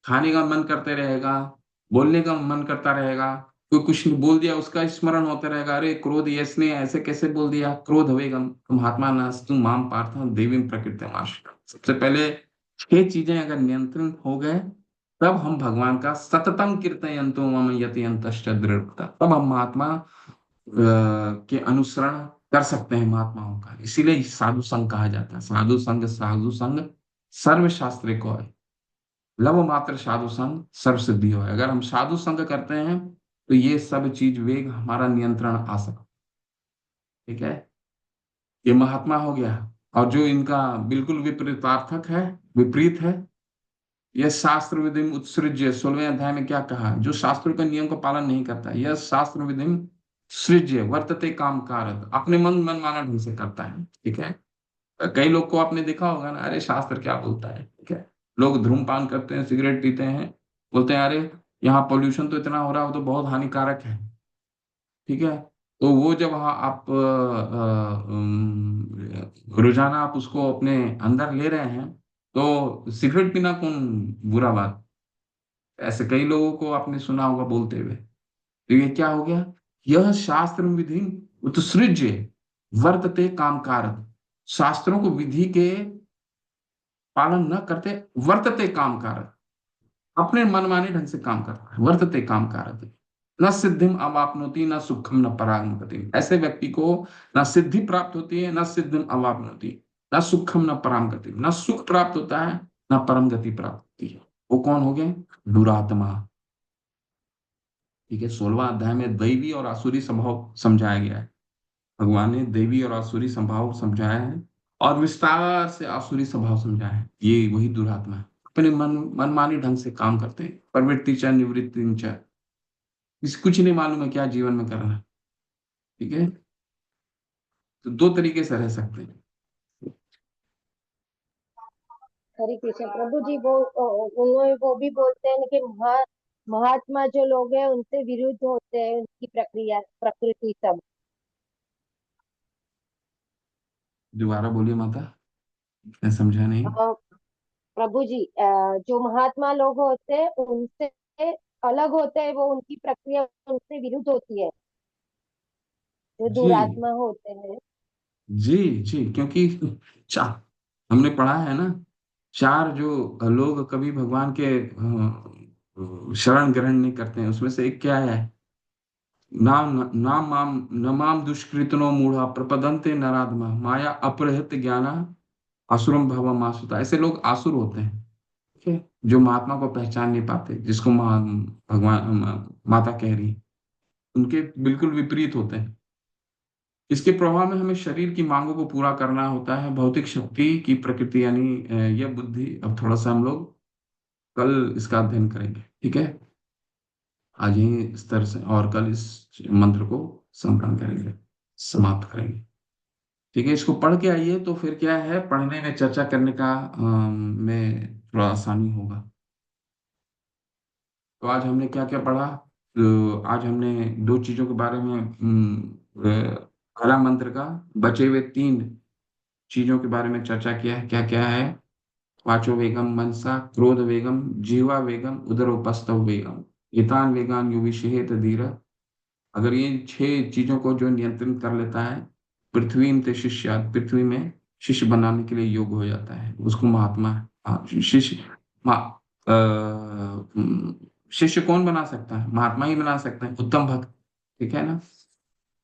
खाने का मन करते रहेगा, बोलने का मन करता रहेगा, कोई कुछ बोल दिया उसका स्मरण होता रहेगा, अरे क्रोध इसने ऐसे कैसे बोल दिया, क्रोध हवेगम महात्मा नास्तु माम पार्थ देवीं प्रकृति। सबसे पहले 6 चीजें अगर नियंत्रण हो गए, तब हम भगवान का सततम कीर्तयंतो मम यति अंतश्च दृढ़ता, तब हम महात्मा के अनुसरण कर सकते हैं महात्माओं का। इसीलिए साधु संघ कहा जाता है। साधु संघ सर्व शास्त्र को है, लव मात्र साधु संग सर्व सिद्धि हो। अगर हम साधु संग करते हैं तो ये सब चीज वेग हमारा नियंत्रण आ सकता। ठीक है, ये महात्मा हो गया। और जो इनका बिल्कुल विपरीतार्थक है, विपरीत है, यह शास्त्र विधि उत्सृज्य, 16वें अध्याय में क्या कहा, जो शास्त्रों के नियम का पालन नहीं करता, यह शास्त्र विधि सृज्य वर्तते काम कारत, अपने मन माना ढंग से करता है। ठीक है, कई लोग को आपने देखा होगा ना, अरे शास्त्र क्या बोलता है। ठीक है, लोग धूमपान करते हैं, सिगरेट पीते हैं, बोलते हैं अरे यहाँ पोल्यूशन तो इतना हो रहा है, वो तो बहुत हानिकारक है। ठीक है, तो वो जब वहाँ आप रोजाना आप उसको अपने अंदर ले रहे हैं, तो सिगरेट पीना कौन बुरा बात, ऐसे कई लोगों को आपने सुना होगा बोलते हुए। तो ये क्या हो गया, यह शास्त्र विधि उत्सृज्य वर्तते काम कारक, शास्त्रों को विधि के पालन न करते, वर्तते काम कारक, अपने मनमाने ढंग से काम करता है, वर्तते काम कारक, न सिद्धिम अवाप्नोति न सुखम न परागम गति। ऐसे व्यक्ति को न सिद्धि प्राप्त होती है, न सिद्धिम अवाप्नोति, न सुखम न पराम गति, न सुख प्राप्त होता है न परम गति प्राप्त होती है। वो कौन हो गए, दुरात्मा। ठीक है, 16वां अध्याय में दैवी और आसुरी स्वभाव समझाया गया है। भगवान ने दैवी और आसुरी स्वभाव समझाया है, और विस्तार से आसुरी स्वभाव समझाया है। ये वही दुरात्मा है, अपने मनमानी ढंग से काम करते हैं, प्रवृत्ति च निवृत्ति च, किसी कुछ नहीं मालूम है क्या जीवन में करना है। ठीक है, तो 2 तरीके से रह सकते हैं। हरे कृष्ण प्रभु जी। वो उन्होंने वो भी बोलते हैं कि महात्मा जो लोग हैं उनसे विरुद्ध होते हैं, उनकी प्रक्रिया प्रकृति सब। दोबारा बोलिए माता, मैं समझा नहीं। अ, प्रभु जी, जो महात्मा लोग होते हैं उनसे अलग होते हैं, वो उनकी प्रक्रिया उनसे विरुद्ध होती है, जो जी दुरात्मा होते हैं। जी जी, क्योंकि चा हमने पढ़ा है ना, 4 जो लोग कभी भगवान के शरण ग्रहण नहीं करते हैं, उसमें से एक क्या है, नाम नाम माम नमाम दुष्कृतनो मूढ़ा प्रपदन्ते नराधमा माया अपहृत ज्ञाना असुरम भव मासुता। ऐसे लोग आसुर होते हैं। ठीक है, जो महात्मा को पहचान नहीं पाते, जिसको भगवान माता कह रही है, उनके बिल्कुल विपरीत होते हैं। इसके प्रभाव में हमें शरीर की मांगों को पूरा करना होता है, भौतिक शक्ति की प्रकृति यानी यह बुद्धि। अब थोड़ा सा हम लोग कल इसका अध्ययन करेंगे। ठीक है, आज ही स्तर से, और कल इस मंत्र को संपन्न करेंगे, समाप्त करेंगे। ठीक है, इसको पढ़ के आइए, तो फिर क्या है, पढ़ने में चर्चा करने का में थोड़ा आसानी होगा। तो आज हमने क्या क्या पढ़ा, तो आज हमने 2 चीजों के बारे में पहला मंत्र का बचे हुए 3 चीजों के बारे में चर्चा किया है। क्या क्या है, वाचो वेगम मनसा, क्रोध वेगम जीवा वेगम, उदरोपस्थव वेगम, हितान वेगान युविषेत धीर। अगर ये 6 चीजों को जो नियंत्रित कर लेता है, पृथ्वी में शिष्य, पृथ्वी में शिष्य बनाने के लिए योग्य हो जाता है, उसको महात्मा। शिष्य शिष्य कौन बना सकता है, महात्मा ही बना सकते हैं, उत्तम भक्त। ठीक है ना।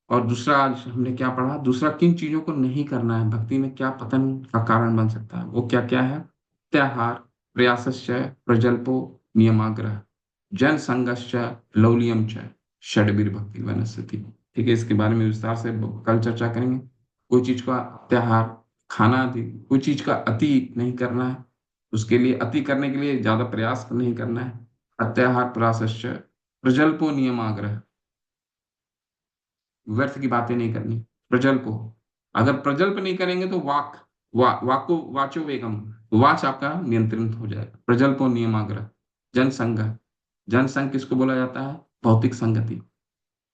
और दूसरा आज हमने क्या पढ़ा, दूसरा किन चीजों को नहीं करना है, भक्ति में क्या पतन का कारण बन सकता है, वो क्या क्या है, त्याहार, प्रयासश्च, प्रजल्पो, नियमाग्रह, जन संगश्च, लौलियम च, षड्वीर भक्ति वनस्पति। ठीक है, इसके बारे में विस्तार से कल चर्चा करेंगे। कोई चीज का त्याहार, खाना आदि, कोई चीज का अति नहीं करना है, उसके लिए अति करने के लिए ज्यादा प्रयास नहीं करना है। अत्याहार प्रयासश्च, प्रजल्पो नियमाग्रह, व्यर्थ की बातें नहीं करनी। प्रजल्प हो, अगर प्रजल्प नहीं करेंगे तो वाक को वाचो वेगम, वाच आपका नियंत्रित हो जाएगा। प्रजल्पो नियमाग्रह, जनसंग, जनसंग किसको बोला जाता है, भौतिक संगति।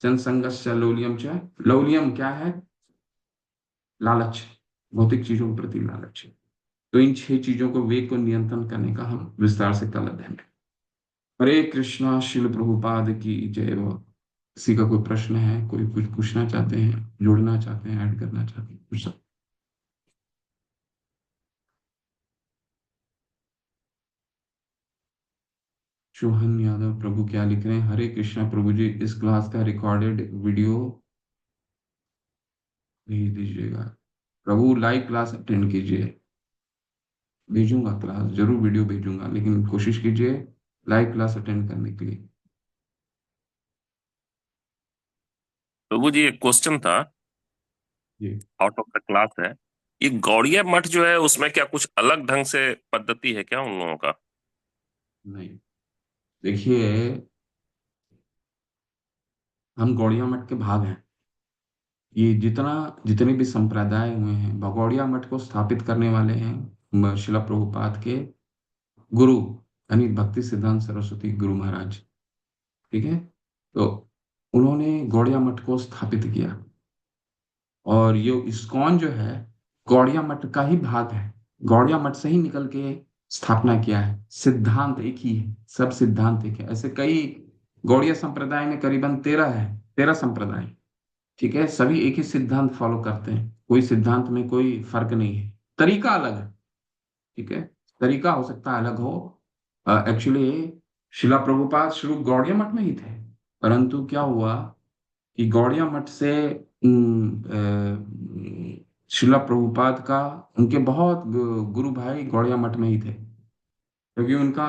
जनसंगस्य लौलियम च, लौलियम क्या है, लालच, भौतिक चीजों के प्रति लालच। तो इन 6 चीजों को, वेग को नियंत्रण करने का हम विस्तार से कल अध्ययन करेंगे। हरे कृष्णा, शिल प्रभुपाद की जय हो। किसी का कोई प्रश्न है, कोई कुछ पूछना चाहते हैं, जोड़ना चाहते हैं, ऐड करना चाहते हैं, पूछ सकते हैं। शोहन यादव प्रभु क्या लिख रहे हैं? हरे कृष्णा प्रभु जी, इस क्लास का रिकॉर्डेड वीडियो भेज दीजिएगा। प्रभु लाइव क्लास अटेंड कीजिए। भेजूंगा क्लास, जरूर वीडियो भेजूंगा, लेकिन कोशिश कीजिए लाइव क्लास अटेंड करने के लिए। प्रभु जी एक क्वेश्चन था, जी। आउट ऑफ द क्लास है। ये गौड़िया मठ जो है उसमें क्या कुछ अलग ढंग से पद्धति है क्या उन लोगों का? नहीं, देखिए, हम गौड़िया मठ के भाग हैं। ये जितने भी संप्रदाय हुए हैं, भगौड़िया मठ को स्थापित करने वाले हैं शिला प्रभुपाद के गुरु, यानी भक्ति सिद्धांत सरस्वती गुरु महाराज। ठीक है, तो उन्होंने गौड़िया मठ को स्थापित किया, और ये इस्कॉन जो है गौड़िया मठ का ही भाग है। गौड़िया मठ से ही निकल के स्थापना किया है। सिद्धांत एक ही है, सब सिद्धांत एक है। ऐसे कई गौड़िया संप्रदाय में करीबन 13 संप्रदाय। ठीक है, सभी एक ही सिद्धांत फॉलो करते हैं, कोई सिद्धांत में कोई फर्क नहीं है, तरीका अलग है। ठीक है, तरीका हो सकता है अलग हो। एक्चुअली शिला प्रभुपाद शुरू गौड़िया मठ में ही थे, परंतु क्या हुआ कि गौड़िया मठ से शिला प्रभुपाद का, उनके बहुत गुरु भाई गौड़िया मठ में ही थे, क्योंकि उनका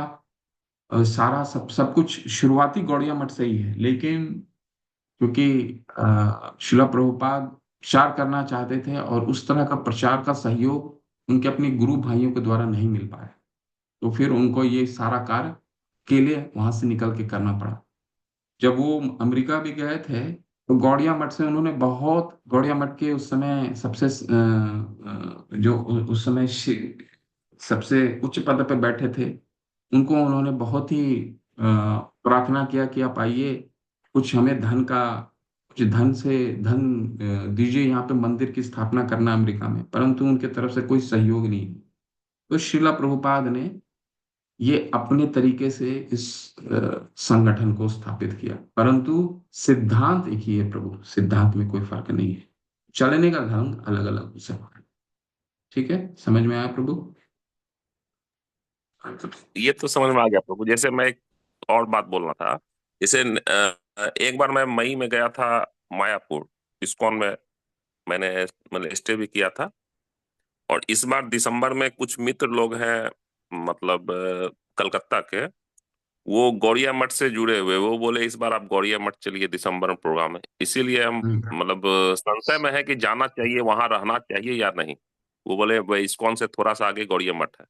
सारा सब सब कुछ शुरुआती गौड़िया मठ से ही है। लेकिन क्योंकि शिला प्रभुपाद प्रचार करना चाहते थे, और उस तरह का प्रचार का सहयोग उनके अपने गुरु भाइयों के द्वारा नहीं मिल पाया, तो फिर उनको ये सारा कार्य अकेले वहां से निकल के करना पड़ा। जब वो अमेरिका भी गए थे, तो गौड़िया मठ से उन्होंने बहुत, गौड़िया मठ के उस समय सबसे जो उस समय सबसे उच्च पद पे बैठे थे, उनको उन्होंने बहुत ही प्रार्थना किया कि आप आइए, कुछ हमें कुछ धन दीजिए, यहाँ पे मंदिर की स्थापना करना अमेरिका में। परंतु उनके तरफ से कोई सहयोग नहीं। तो शिला प्रभुपाद ने ये अपने तरीके से इस संगठन को स्थापित किया, परंतु सिद्धांत एक ही है प्रभु, सिद्धांत में कोई फर्क नहीं है, चलने का ढंग अलग अलग हो सकता है। ठीक है, समझ में आया प्रभु? ये तो समझ में आ गया प्रभु। जैसे मैं एक और बात बोलना था, जैसे एक बार मैं मई में गया था मायापुर, इस्कॉन में मैंने मतलब स्टे भी किया था। और इस बार दिसंबर में कुछ मित्र लोग हैं, मतलब कलकत्ता के, वो गौड़िया मठ से जुड़े हुए, वो बोले इस बार आप गौड़िया मठ चलिए, दिसंबर में प्रोग्राम है। इसीलिए हम हम्म। मतलब संशय में है कि जाना चाहिए, वहां रहना चाहिए या नहीं। वो बोले भाई इस्कॉन से थोड़ा सा आगे गौड़िया मठ है।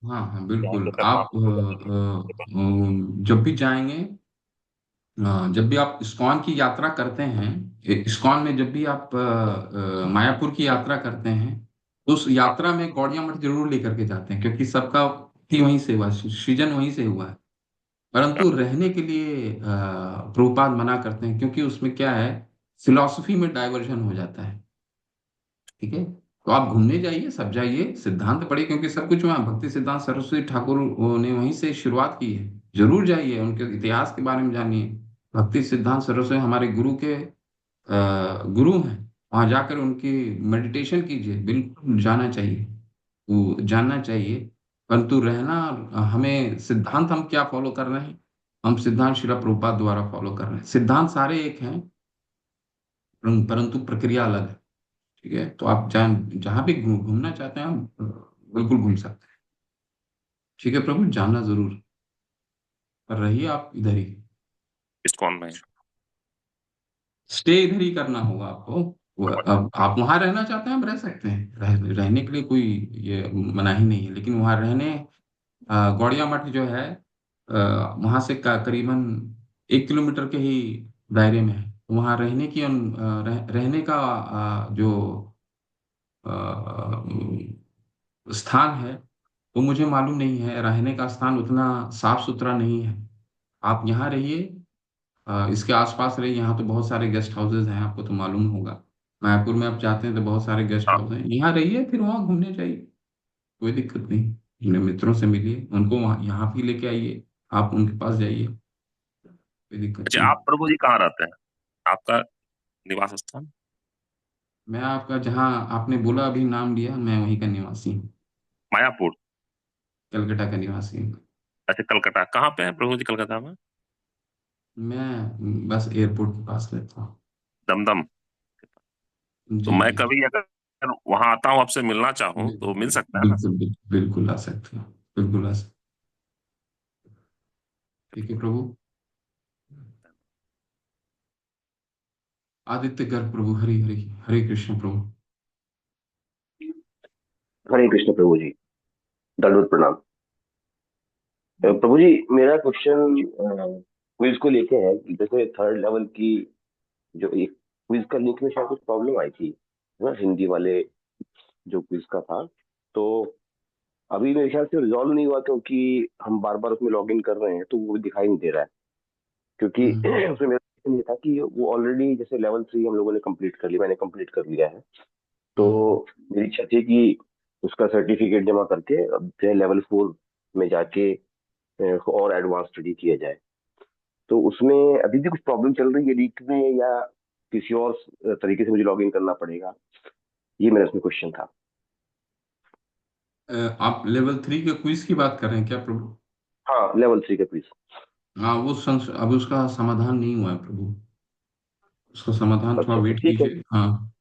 हाँ हाँ, वहां बिल्कुल। पे करना आप जब भी जाएंगे, जब भी आप इस्कॉन की यात्रा करते हैं, इस्कॉन में जब भी आप मायापुर की यात्रा करते हैं, तो उस हाँ यात्रा में गौड़िया मठ जरूर लेकर के जाते हैं, क्योंकि सबका ही वहीं से हुआ, सृजन वहीं से हुआ है। हाँ परंतु रहने के लिए प्रभुपाद मना करते हैं, क्योंकि उसमें क्या है, फिलॉसफी में डाइवर्जन हो जाता है। ठीक है, तो आप घूमने जाइए, सब जाइए, सिद्धांत पढ़िए, क्योंकि सब कुछ वहाँ भक्ति सिद्धांत सरस्वती ठाकुर ने वहीं से शुरुआत की है। जरूर जाइए, उनके इतिहास के बारे में जानिए। भक्ति सिद्धांत सरस्वती हमारे गुरु के गुरु हैं। वहां जाकर उनकी मेडिटेशन कीजिए, बिल्कुल जाना चाहिए, वो जानना चाहिए। परंतु रहना, हमें सिद्धांत हम क्या फॉलो कर रहे हैं, हम सिद्धांत शिला प्रभुपाद द्वारा फॉलो कर रहे हैं। सिद्धांत सारे एक हैं, परंतु प्रक्रिया अलग है। ठीक है, तो आप जहाँ भी घूमना चाहते हैं, आप बिल्कुल घूम सकते हैं। ठीक है प्रभु, जाना जरूर, पर रहिए आप इधर ही, इस्कॉन में। स्टे इधर ही करना होगा आपको। अब आप वहां रहना चाहते हैं, आप रह सकते हैं, रहने के लिए कोई ये मनाही नहीं है। लेकिन वहां रहने, गौड़िया मठ जो है वहां से करीबन 1 किलोमीटर के ही दायरे में है। वहां रहने की रहने का जो स्थान है, वो मुझे मालूम नहीं है। रहने का स्थान उतना साफ सुथरा नहीं है। आप यहाँ रहिए, इसके आसपास रहिए। यहाँ तो बहुत सारे गेस्ट हाउसेज हैं, आपको तो मालूम होगा। मायापुर में आप जाते हैं तो बहुत सारे गेस्ट हाँ हाउस हैं, यहाँ रहिए, फिर वहाँ घूमने जाइए, कोई दिक्कत नहीं। अपने मित्रों से मिलिए, उनको वहाँ यहाँ भी लेके आइए, आप उनके पास जाइए, कोई दिक्कत अच्छा, नहीं। आप प्रभु जी कहाँ रहते हैं? आपका निवास स्थान? मैं आपका जहाँ आपने बोला अभी नाम लिया, मैं वहीं का निवासी हूँ। मायापुर। कलकत्ता का निवासी हूँ। अच्छा, कलकत्ता कहाँ पे है प्रभु जी कलकत्ता में? मैं बस एयरपोर्ट के पास रहता हूँ। दमदम। तो जी मैं जी। कभी अगर वहां आता हूँ, आपसे मिलना चाहूँ तो मिल बिल्कुल सकता है ना? बिल्कुल बिल्कुल बिल्कुल आ सकते हो। बिल्कुल आ सकते। ठीक है प्रभु। आदित्य गर्भ प्रभु, हरि हरि, हरे कृष्ण प्रभु। हरे कृष्ण प्रभु जी। दंडवत प्रणाम। प्रभु जी, मेरा क्वेश्चन क्विज को लेके है कि जैसे थर्ड लेवल की जो एक क्विज का लिंक में शायद कुछ प्रॉब्लम आई थी, है ना, हिंदी वाले जो क्विज का था। तो अभी मेरे ख्याल से रिजॉल्व नहीं हुआ, क्योंकि हम बार बार उसमें लॉग इन कर रहे हैं तो वो दिखाई नहीं दे रहा है। क्योंकि हम्म उसमें मेरा question ये था कि वो ऑलरेडी जैसे लेवल 3 हम लोगों ने कंप्लीट कर लिया, मैंने कंप्लीट कर लिया है। तो हम्म। मेरी इच्छा थी कि उसका सर्टिफिकेट जमा करके अब जो है लेवल 4 में जाके और एडवांस स्टडी किया जाए। तो उसमें अभी भी कुछ प्रॉब्लम चल रही है लीक में, या किसी और तरीके से मुझे लॉग इन करना पड़ेगा? ये मेरा इसमें क्वेश्चन था। आप लेवल 3 के क्विज की बात कर रहे हैं क्या प्रभु? हाँ, लेवल 3 का क्विज। हाँ, अब उसका समाधान नहीं हुआ है प्रभु। उसका समाधान थोड़ा अच्छा, तो वेट ठीक है। कीजिए। हाँ,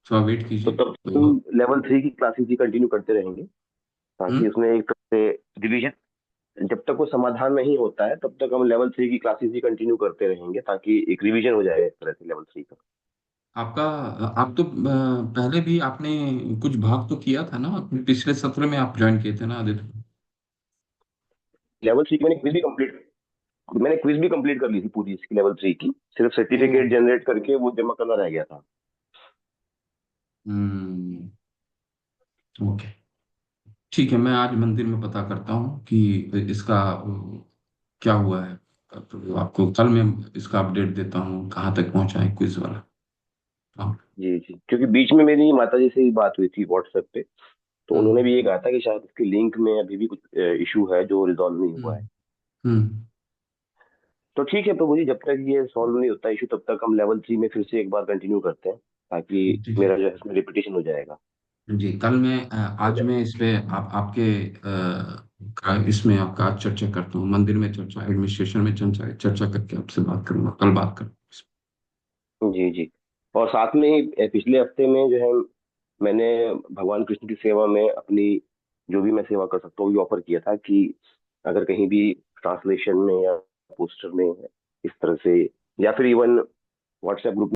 थोड़ा वेट तो कीजिए तब तो। हम लेवल 3 की क्लासेस ही कंटिन्यू करते रहेंगे, ताकि हम्म। उसमें एक तरह से रिवीजन, जब तक वो समाधान नहीं होता है तब तक हम लेवल 3 की क्लासेस ही कंटिन्यू करते रहेंगे, ताकि एक रिवीजन हो जाए एक तरह से लेवल 3 का। आपका आप तो पहले भी आपने कुछ भाग तो किया था ना, अपने पिछले सत्र में आप ज्वाइन किए थे ना आदित्य? लेवल 3 की मैंने क्विज भी कंप्लीट कर ली थी पूरी इसकी, लेवल 3 की। सिर्फ ओ। सर्टिफिकेट जनरेट करके वो जमा करना रह गया था। हम्म। ओके। ठीक है, मैं आज मंदिर में पता करता हूँ कि इसका क्या हुआ है। तो आपको कल मैं इसका अपडेट देता हूँ कहाँ तक पहुँचा है क्विज वाला। हाँ। जी जी, क्योंकि बीच में मेरी माता जी से ही बात हुई थी व्हाट्सएप पे, तो उन्होंने हम्म भी ये कहा था कि शायद उसके लिंक में अभी भी कुछ इशू है जो रिजॉल्व नहीं हुआ है। हम्म हम्म। तो ठीक है प्रभु जी, जब तक ये सॉल्व नहीं होता इशू तब तक हम लेवल 3 में फिर से एक बार कंटिन्यू करते हैं, ताकि ठीक है मेरा जो है इसमें रिपीटेशन हो जाएगा। जी। कल मैं आज मैं इस पे आपके इसमें आपका आज चर्चा करता हूँ, मंदिर में चर्चा, एडमिनिस्ट्रेशन में चर्चा चर्चा करके आपसे बात करूंगा, कल बात करूंगा। जी जी। और साथ में ही पिछले हफ्ते में जो है मैंने भगवान कृष्ण की सेवा में अपनी जो भी मैं सेवा कर सकता हूँ ये ऑफर किया था, कि अगर कहीं भी ट्रांसलेशन में या पोस्टर में इस तरह से, या फिर इवन व्हाट्सएप ग्रुप